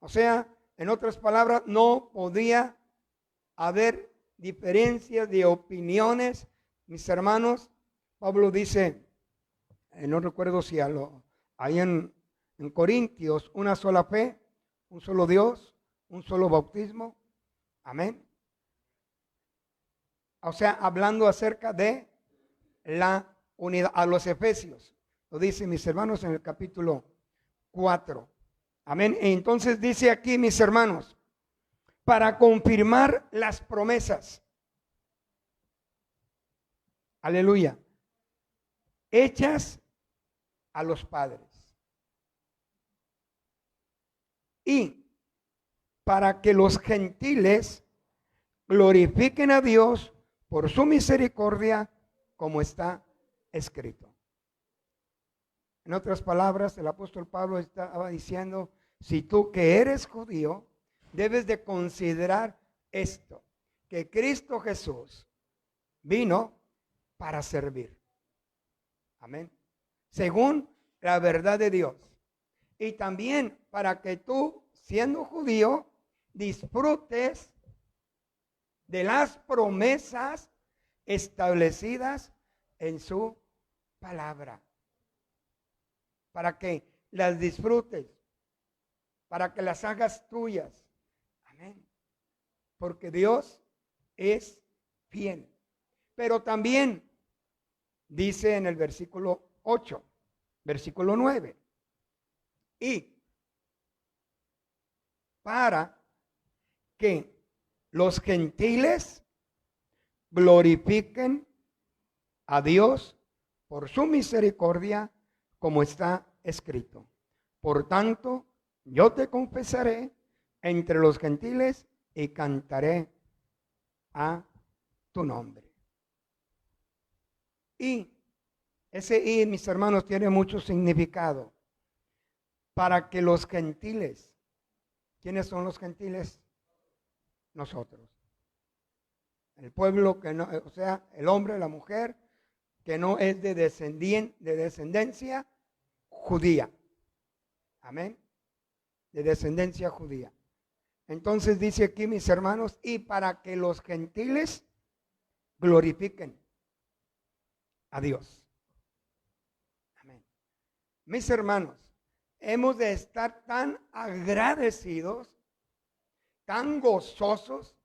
Speaker 3: O sea, en otras palabras, no podía haber diferencias de opiniones. Mis hermanos, Pablo dice, no recuerdo si hay en Corintios, una sola fe, un solo Dios, un solo bautismo. Amén. O sea, hablando acerca de la unidad, a los Efesios. Lo dice, mis hermanos, en el capítulo 4. Amén. E entonces dice aquí, mis hermanos, para confirmar las promesas. Aleluya. Hechas a los padres. Y para que los gentiles glorifiquen a Dios por su misericordia, como está escrito. En otras palabras, el apóstol Pablo estaba diciendo, si tú que eres judío, debes de considerar esto, que Cristo Jesús vino para servir. Amén. Según la verdad de Dios. Y también para que tú, siendo judío, disfrutes de las promesas establecidas en su palabra. Para que las disfrutes, para que las hagas tuyas. Amén. Porque Dios es fiel. Pero también dice en el versículo 8, versículo 9, y para que los gentiles glorifiquen a Dios por su misericordia, como está escrito. Por tanto, yo te confesaré entre los gentiles y cantaré a tu nombre. Y ese "y", mis hermanos, tiene mucho significado. Para que los gentiles, ¿quiénes son los gentiles? Nosotros. El pueblo que no, o sea, el hombre, la mujer, que no es de descendencia judía. Amén. De descendencia judía. Entonces dice aquí, mis hermanos, y para que los gentiles glorifiquen a Dios. Amén. Mis hermanos, hemos de estar tan agradecidos, tan gozosos,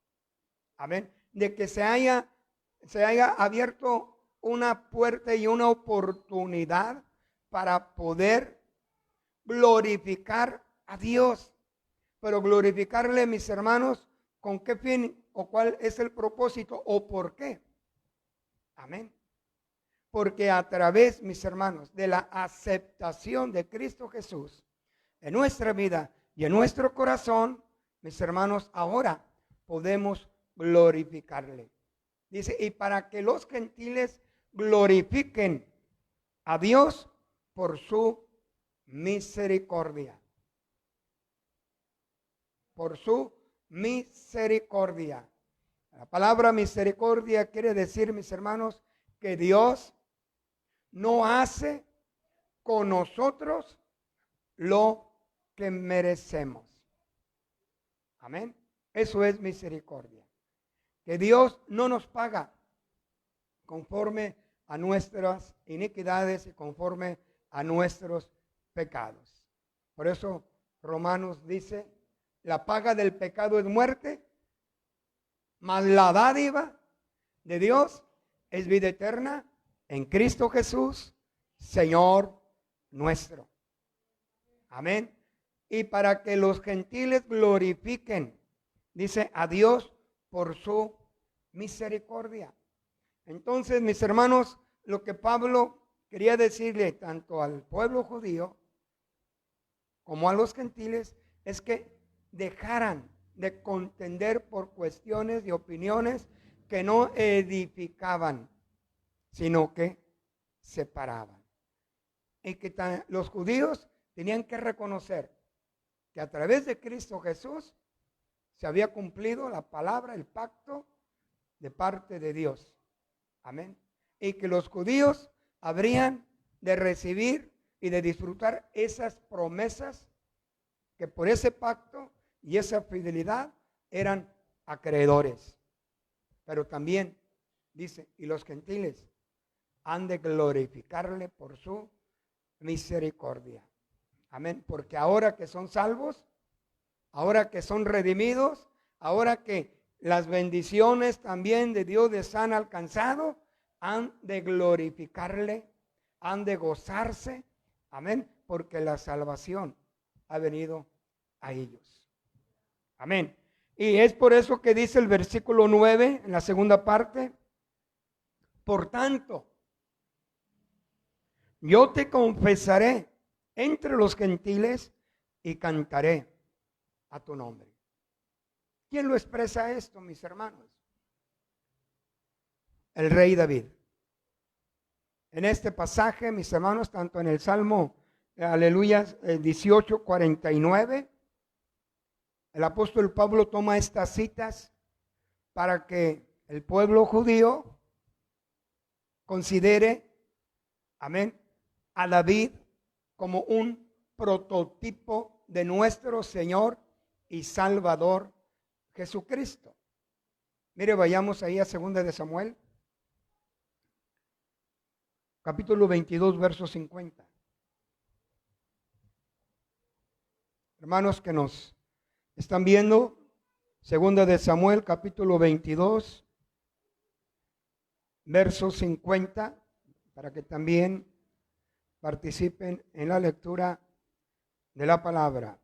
Speaker 3: amén, de que se haya abierto una puerta y una oportunidad para poder glorificar a Dios. Pero glorificarle, mis hermanos, ¿con qué fin o cuál es el propósito o por qué? Amén. Porque a través, mis hermanos, de la aceptación de Cristo Jesús en nuestra vida y en nuestro corazón, mis hermanos, ahora podemos glorificarle. Dice, y para que los gentiles glorifiquen a Dios por su misericordia. Por su misericordia. La palabra misericordia quiere decir, mis hermanos, que Dios no hace con nosotros lo que merecemos. Amén. Eso es misericordia. Que Dios no nos paga conforme a nuestras iniquidades y conforme a nuestros pecados. Por eso Romanos dice, la paga del pecado es muerte, mas la dádiva de Dios es vida eterna en Cristo Jesús, Señor nuestro. Amén. Y para que los gentiles glorifiquen, dice, a Dios por su misericordia. Entonces, mis hermanos, lo que Pablo quería decirle tanto al pueblo judío como a los gentiles es que dejaran de contender por cuestiones y opiniones que no edificaban, sino que separaban. Y que los judíos tenían que reconocer que a través de Cristo Jesús se había cumplido la palabra, el pacto de parte de Dios. Amén. Y que los judíos habrían de recibir y de disfrutar esas promesas que por ese pacto y esa fidelidad eran acreedores. Pero también dice, y los gentiles han de glorificarle por su misericordia. Amén. Porque ahora que son salvos, ahora que son redimidos, ahora que las bendiciones también de Dios les han alcanzado, han de glorificarle, han de gozarse. Amén. Porque la salvación ha venido a ellos. Amén. Y es por eso que dice el versículo 9 en la segunda parte: por tanto, yo te confesaré entre los gentiles y cantaré a tu nombre. ¿Quién lo expresa esto, mis hermanos? El rey David. En este pasaje, mis hermanos, tanto en el Salmo, aleluya, 18:49, el apóstol Pablo toma estas citas para que el pueblo judío considere, amén, a David como un prototipo de nuestro Señor y Salvador Jesucristo. Mire, vayamos ahí a 2 de Samuel, capítulo 22, verso 50. Hermanos que nos están viendo, 2 de Samuel, capítulo 22, verso 50, para que también participen en la lectura de la palabra.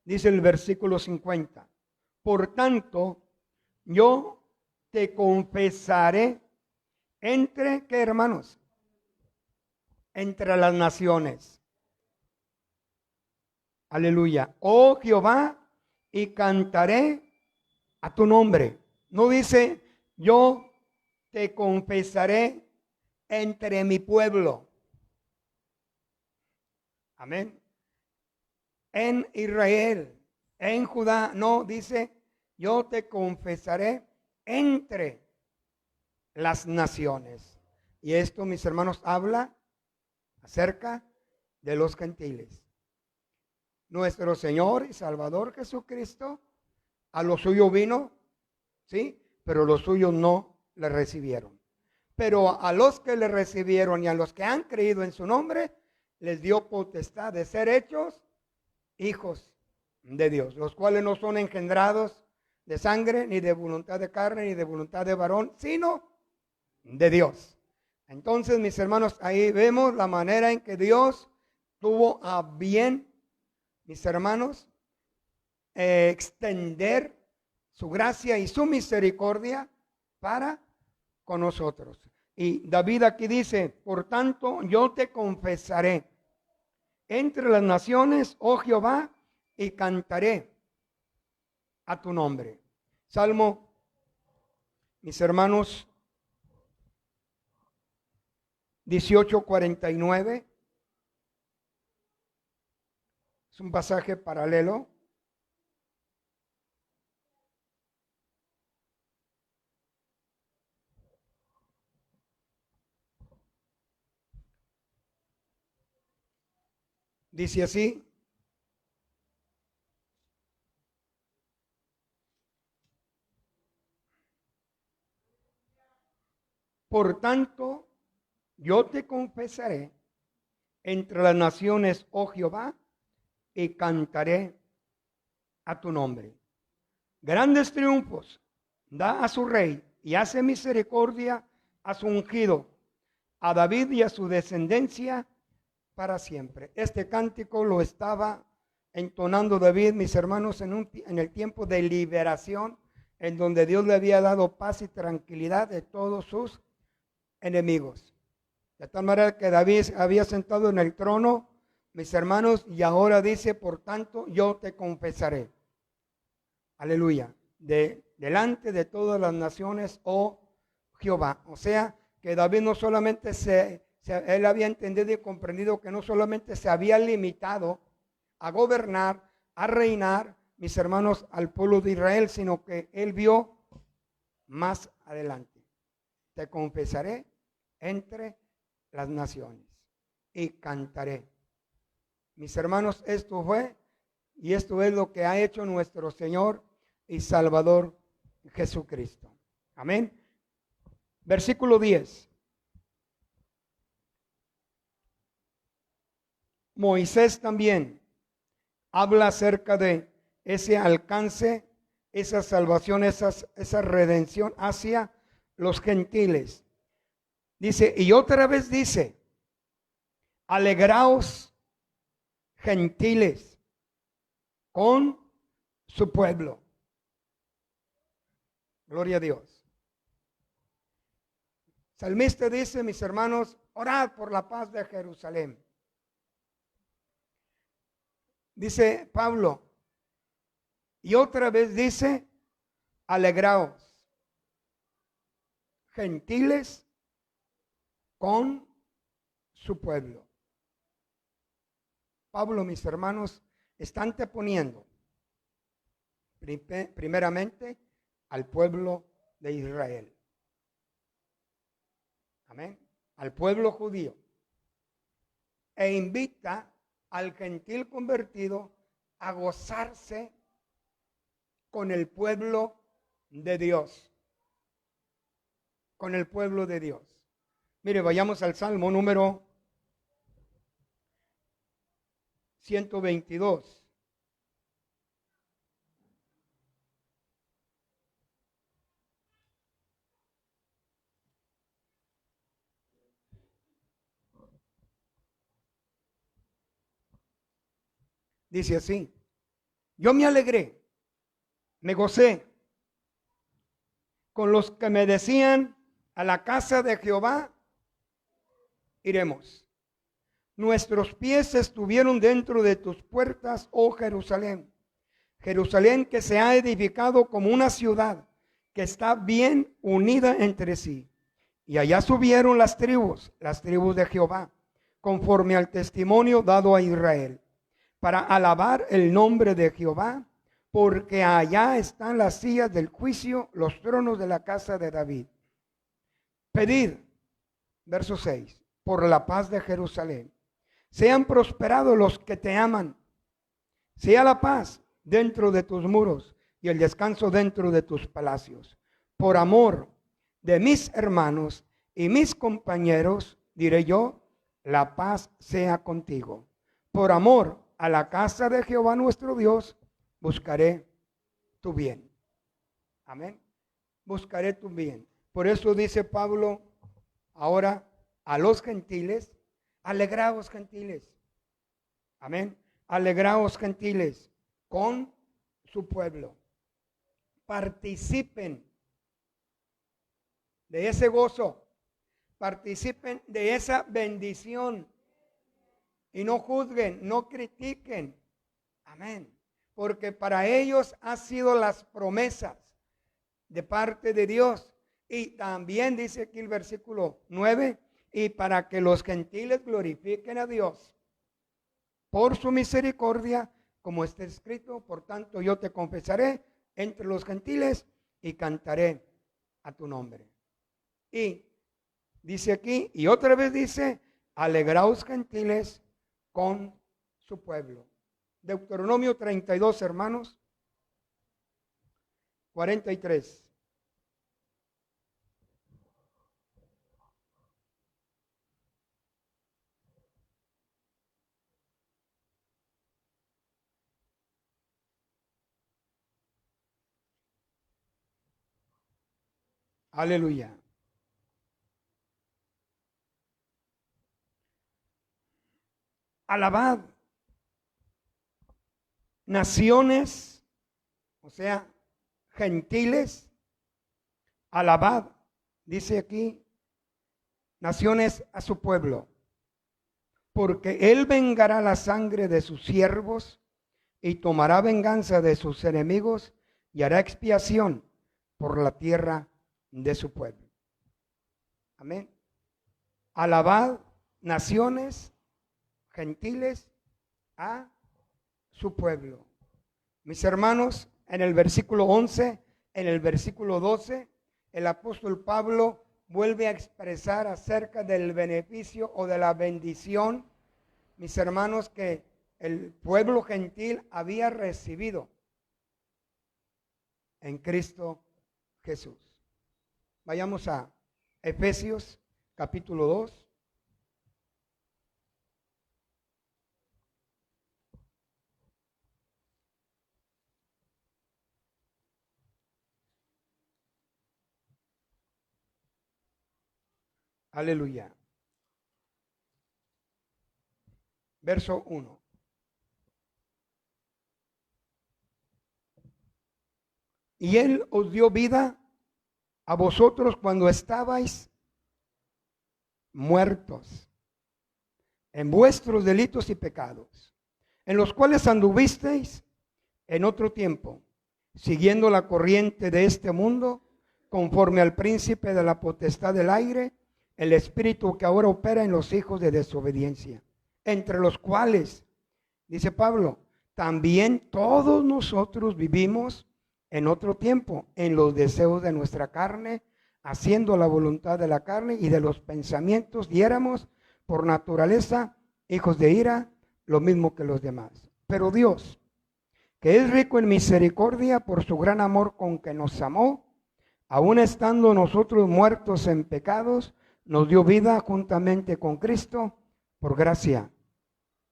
Speaker 3: Dice el versículo 50: por tanto, yo te confesaré entre, ¿qué, hermanos? Entre las naciones. Aleluya. Oh Jehová, y cantaré a tu nombre. No dice, yo te confesaré entre mi pueblo. Amén. En Israel, en Judá. No, dice, yo te confesaré entre las naciones. Y esto, mis hermanos, habla acerca de los gentiles. Nuestro Señor y Salvador Jesucristo a lo suyo vino, ¿sí? Pero los suyos no le recibieron. Pero a los que le recibieron y a los que han creído en su nombre, les dio potestad de ser hechos hijos de Dios, los cuales no son engendrados de sangre, ni de voluntad de carne, ni de voluntad de varón, sino de Dios. Entonces, mis hermanos, ahí vemos la manera en que Dios tuvo a bien, mis hermanos, extender su gracia y su misericordia para con nosotros. Y David aquí dice, por tanto, yo te confesaré entre las naciones, oh Jehová, y cantaré a tu nombre. Salmo, mis hermanos, 18:49. Es un pasaje paralelo. Dice así: por tanto, yo te confesaré entre las naciones, oh Jehová, y cantaré a tu nombre. Grandes triunfos da a su rey y hace misericordia a su ungido, a David y a su descendencia para siempre. Este cántico lo estaba entonando David, mis hermanos, en el tiempo de liberación, en donde Dios le había dado paz y tranquilidad de todos sus enemigos. De tal manera que David había sentado en el trono, mis hermanos, y ahora dice, por tanto, yo te confesaré. Aleluya. Delante de todas las naciones, oh Jehová. O sea, que David no solamente él había entendido y comprendido que no solamente se había limitado a gobernar, a reinar, mis hermanos, al pueblo de Israel, sino que él vio más adelante. Te confesaré entre las naciones y cantaré. Mis hermanos, esto fue y esto es lo que ha hecho nuestro Señor y Salvador Jesucristo. Amén. Versículo 10. Moisés también habla acerca de ese alcance, esa salvación, esa redención hacia los gentiles. Dice, y otra vez dice, alegraos, gentiles, con su pueblo. Gloria a Dios. Salmista dice, mis hermanos, orad por la paz de Jerusalén. Dice Pablo, y otra vez dice, alegraos, gentiles, con su pueblo. Pablo, mis hermanos, está anteponiendo primeramente al pueblo de Israel. Amén. Al pueblo judío. E invita al gentil convertido a gozarse con el pueblo de Dios. Con el pueblo de Dios. Mire, vayamos al Salmo número 122. Dice así, yo me alegré, me gocé con los que me decían, a la casa de Jehová iremos. Nuestros pies estuvieron dentro de tus puertas, oh Jerusalén. Jerusalén que se ha edificado como una ciudad que está bien unida entre sí. Y allá subieron las tribus de Jehová, conforme al testimonio dado a Israel, para alabar el nombre de Jehová, porque allá están las sillas del juicio, los tronos de la casa de David. Pedid, verso 6, por la paz de Jerusalén. Sean prosperados los que te aman. Sea la paz dentro de tus muros y el descanso dentro de tus palacios. Por amor de mis hermanos y mis compañeros, diré yo, la paz sea contigo. Por amor a la casa de Jehová nuestro Dios, buscaré tu bien. Amén. Buscaré tu bien. Por eso dice Pablo ahora a los gentiles, alegraos gentiles. Amén. Alegraos gentiles con su pueblo. Participen de ese gozo. Participen de esa bendición. Y no juzguen, no critiquen. Amén. Porque para ellos han sido las promesas de parte de Dios. Y también dice aquí el versículo 9, y para que los gentiles glorifiquen a Dios por su misericordia, como está escrito, por tanto yo te confesaré entre los gentiles y cantaré a tu nombre. Y dice aquí, y otra vez dice, alegraos gentiles con su pueblo. Deuteronomio 32, hermanos, 43. Aleluya. Alabad, naciones, o sea, gentiles, alabad, dice aquí, naciones a su pueblo, porque él vengará la sangre de sus siervos y tomará venganza de sus enemigos y hará expiación por la tierra de su pueblo. Amén. Alabad, naciones, gentiles, a su pueblo. Mis hermanos, en el versículo 11, en el versículo 12, el apóstol Pablo vuelve a expresar acerca del beneficio o de la bendición, mis hermanos, que el pueblo gentil había recibido en Cristo Jesús. Vayamos a Efesios capítulo 2. Aleluya. verso 1. Y Él os dio vida a vosotros cuando estabais muertos en vuestros delitos y pecados, en los cuales anduvisteis en otro tiempo, siguiendo la corriente de este mundo, conforme al príncipe de la potestad del aire, el espíritu que ahora opera en los hijos de desobediencia, entre los cuales, dice Pablo, también todos nosotros vivimos en otro tiempo, en los deseos de nuestra carne, haciendo la voluntad de la carne y de los pensamientos, y éramos por naturaleza hijos de ira, lo mismo que los demás. Pero Dios, que es rico en misericordia por su gran amor con que nos amó, aun estando nosotros muertos en pecados, nos dio vida juntamente con Cristo, por gracia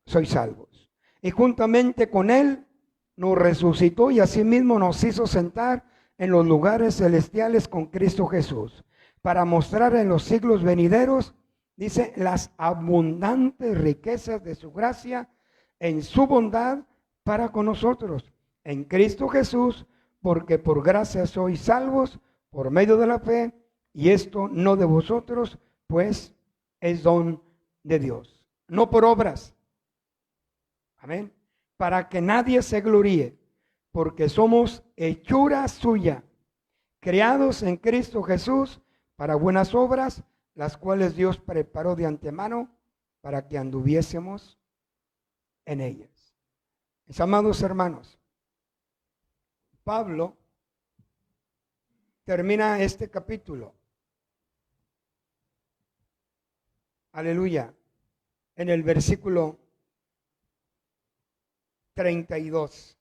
Speaker 3: sois salvos. Y juntamente con Él nos resucitó y asimismo nos hizo sentar en los lugares celestiales con Cristo Jesús, para mostrar en los siglos venideros, dice, las abundantes riquezas de su gracia en su bondad para con nosotros, en Cristo Jesús, porque por gracia sois salvos por medio de la fe, y esto no de vosotros, pues es don de Dios, no por obras. Amén. Para que nadie se gloríe, porque somos hechura suya, creados en Cristo Jesús para buenas obras, las cuales Dios preparó de antemano para que anduviésemos en ellas. Mis amados hermanos, Pablo termina este capítulo, aleluya, en el versículo 32,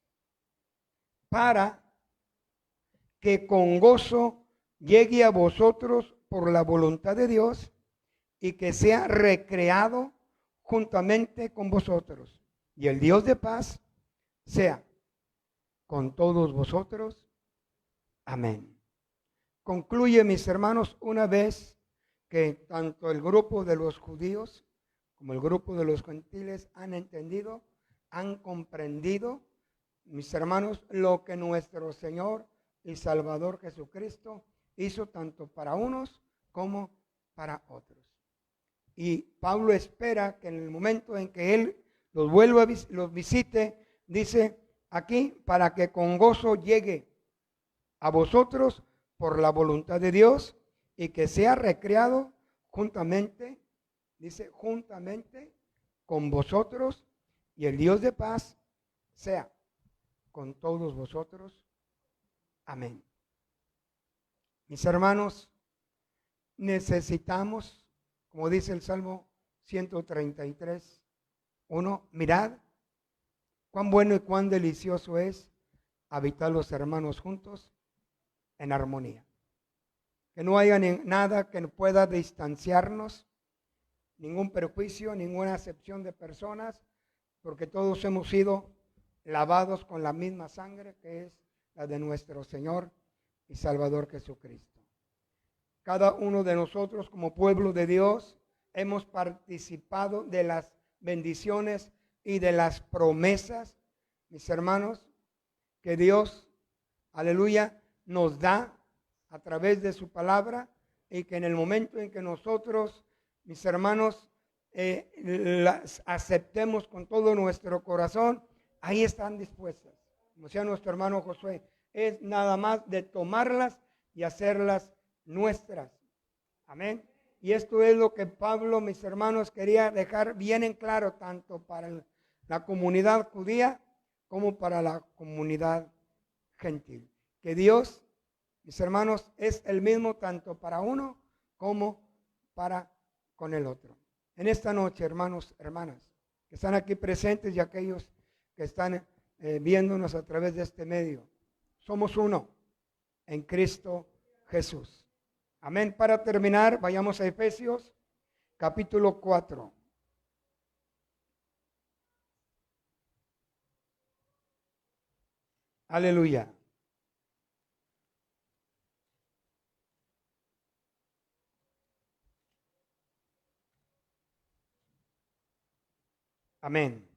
Speaker 3: para que con gozo llegue a vosotros por la voluntad de Dios y que sea recreado juntamente con vosotros. Y el Dios de paz sea con todos vosotros. Amén. Concluye, mis hermanos, una vez que tanto el grupo de los judíos como el grupo de los gentiles han entendido, han comprendido, mis hermanos, lo que nuestro Señor y Salvador Jesucristo hizo tanto para unos como para otros. Y Pablo espera que en el momento en que Él los vuelva, los visite, dice aquí, para que con gozo llegue a vosotros por la voluntad de Dios y que sea recreado juntamente, dice, juntamente con vosotros, y el Dios de paz sea con todos vosotros. Amén. Mis hermanos, necesitamos, como dice el Salmo 133, 1, mirad cuán bueno y cuán delicioso es habitar los hermanos juntos en armonía. Que no haya nada que pueda distanciarnos, ningún perjuicio, ninguna acepción de personas, porque todos hemos sido lavados con la misma sangre que es la de nuestro Señor y Salvador Jesucristo. Cada uno de nosotros como pueblo de Dios hemos participado de las bendiciones y de las promesas, mis hermanos, que Dios, aleluya, nos da a través de su palabra, y que en el momento en que nosotros, mis hermanos, las aceptemos con todo nuestro corazón, ahí están dispuestas. Como decía nuestro hermano Josué, es nada más de tomarlas y hacerlas nuestras. Amén. Y esto es lo que Pablo, mis hermanos, quería dejar bien en claro, tanto para la comunidad judía como para la comunidad gentil. Que Dios, mis hermanos, es el mismo tanto para uno como para con el otro. En esta noche, hermanos, hermanas, que están aquí presentes y aquellos que están viéndonos a través de este medio, somos uno en Cristo Jesús. Amén. Para terminar, vayamos a Efesios capítulo 4. Aleluya. Amén.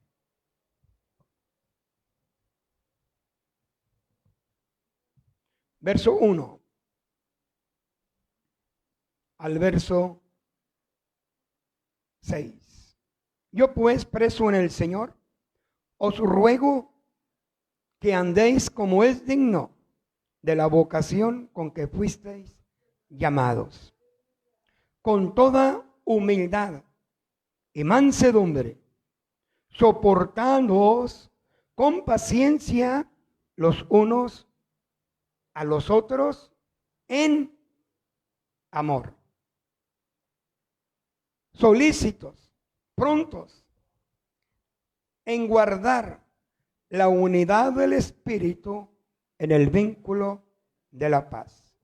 Speaker 3: Verso 1 al verso 6. Yo pues, preso en el Señor, os ruego que andéis como es digno de la vocación con que fuisteis llamados, con toda humildad y mansedumbre, soportándoos con paciencia los unos a los otros en amor, solícitos, prontos en guardar la unidad del Espíritu en el vínculo de la paz.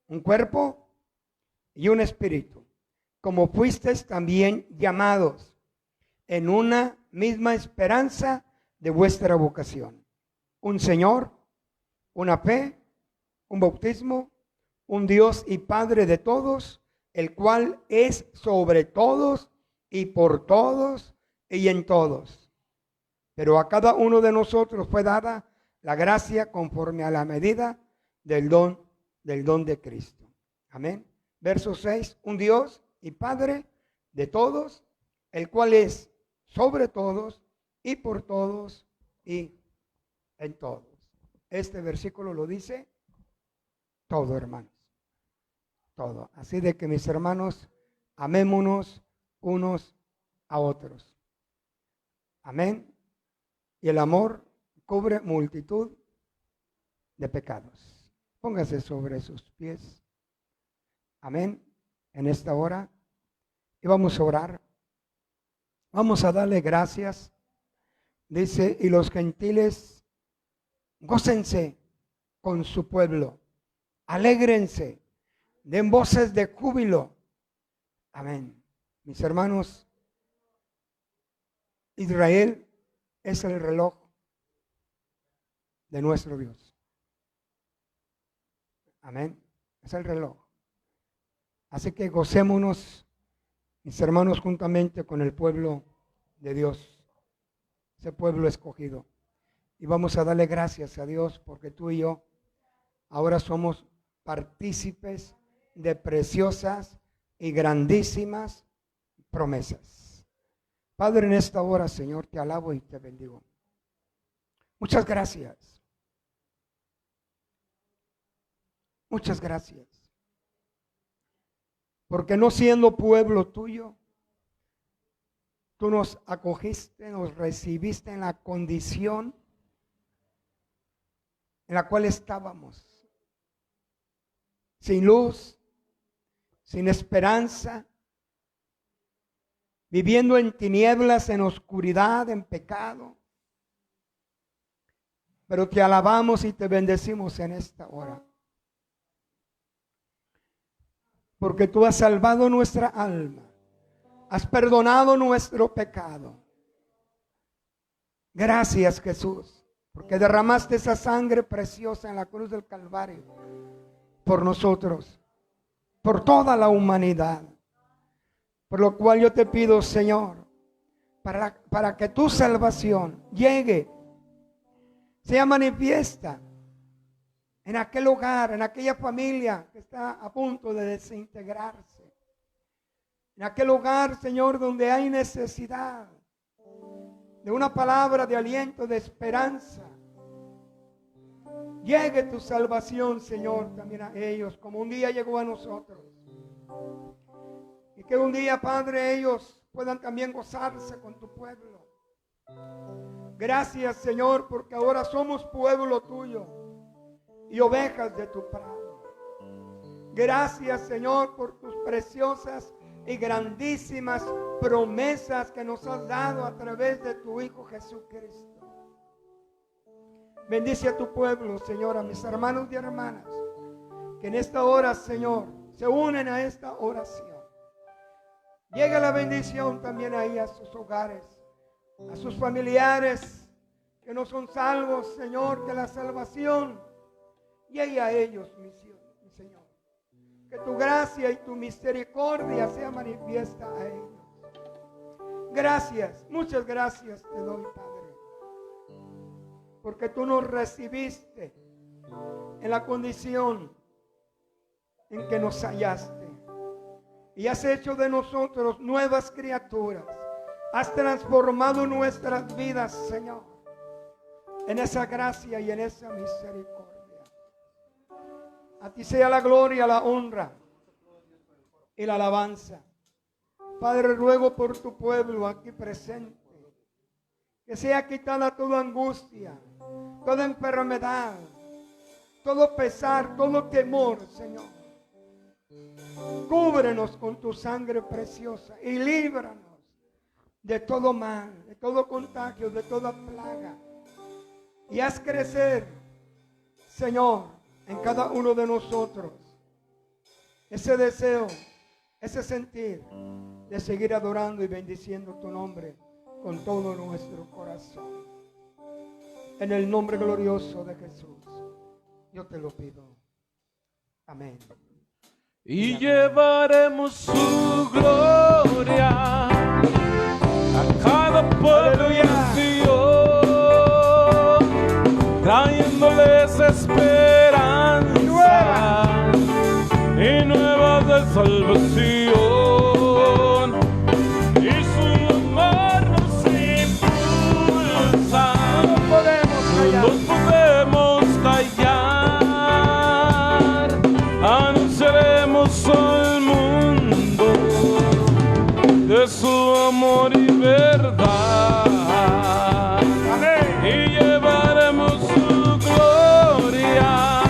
Speaker 3: Un cuerpo y un espíritu, como fuisteis también llamados en una misma esperanza de vuestra vocación. Un Señor, una fe, un bautismo, un Dios y Padre de todos, el cual es sobre todos y por todos y en todos. Pero a cada uno de nosotros fue dada la gracia conforme a la medida del don de Cristo. Amén. Verso 6, un Dios y Padre de todos, el cual es sobre todos y por todos y en todos. Este versículo lo dice todo, hermanos. Todo. Así de que, mis hermanos, amémonos unos a otros. Amén. Y el amor cubre multitud de pecados. Póngase sobre sus pies. Amén. En esta hora. Y vamos a orar. Vamos a darle gracias. Dice, y los gentiles, gócense con su pueblo. Alégrense. Den voces de júbilo. Amén. Mis hermanos, Israel es el reloj de nuestro Dios. Amén. Es el reloj. Así que gocémonos, mis hermanos, juntamente con el pueblo de Dios, ese pueblo escogido. Y vamos a darle gracias a Dios porque tú y yo ahora somos partícipes de preciosas y grandísimas promesas. Padre, en esta hora, Señor, te alabo y te bendigo. Muchas gracias. Muchas gracias. Porque no siendo pueblo tuyo, tú nos acogiste, nos recibiste en la condición en la cual estábamos. Sin luz, sin esperanza, viviendo en tinieblas, en oscuridad, en pecado. Pero te alabamos y te bendecimos en esta hora. Porque tú has salvado nuestra alma. Has perdonado nuestro pecado. Gracias, Jesús, porque derramaste esa sangre preciosa en la cruz del Calvario por nosotros, por toda la humanidad. Por lo cual yo te pido, Señor, para que tu salvación llegue, sea manifiesta en aquel hogar, en aquella familia que está a punto de desintegrarse. En aquel hogar, Señor, donde hay necesidad de una palabra de aliento, de esperanza. Llegue tu salvación, Señor, también a ellos, como un día llegó a nosotros. Y que un día, Padre, ellos puedan también gozarse con tu pueblo. Gracias, Señor, porque ahora somos pueblo tuyo y ovejas de tu prado. Gracias, Señor, por tus preciosas y grandísimas promesas que nos has dado a través de tu Hijo Jesucristo. Bendice a tu pueblo, Señor, a mis hermanos y hermanas que en esta hora, Señor, se unen a esta oración. Llega la bendición también ahí a sus hogares, a sus familiares que no son salvos, Señor, que la salvación llegue a ellos, mi Señor. Que tu gracia y tu misericordia sea manifiesta a ellos. Gracias, muchas gracias te doy, Padre, porque tú nos recibiste en la condición en que nos hallaste y has hecho de nosotros nuevas criaturas. Has transformado nuestras vidas, Señor, en esa gracia y en esa misericordia. A ti sea la gloria, la honra y la alabanza. Padre, ruego por tu pueblo aquí presente, que sea quitada toda angustia, toda enfermedad, todo pesar, todo temor, Señor. Cúbrenos con tu sangre preciosa y líbranos de todo mal, de todo contagio, de toda plaga. Y haz crecer, Señor, en cada uno de nosotros ese deseo, ese sentir de seguir adorando y bendiciendo tu nombre con todo nuestro corazón. En el nombre glorioso de Jesús, yo te lo pido. Amén.
Speaker 2: Y llevaremos su gloria a cada pueblo y nación, trayéndoles esperanza y nuevas de salvación. Y su amor nos impulsa, no podemos callar, anunciaremos al mundo de su amor y verdad. Amén. Y llevaremos su gloria a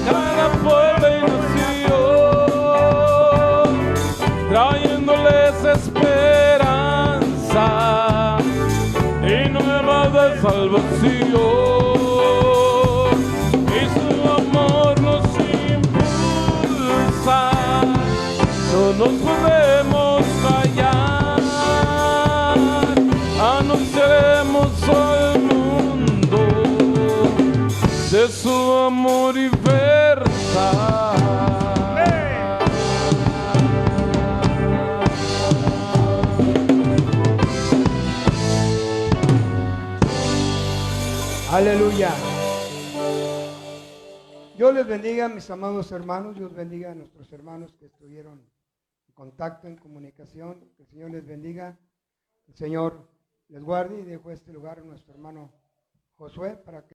Speaker 2: cada pueblo y nación, trayéndoles esperanza y nueva de salvación. Y su amor nos impulsa, no nos podemos callar, anunciaremos al mundo de su amor y verdad.
Speaker 3: Aleluya. Dios les bendiga, mis amados hermanos. Dios bendiga a nuestros hermanos que estuvieron en contacto, en comunicación. Que el Señor les bendiga. El Señor les guarde y dejo este lugar a nuestro hermano Josué para que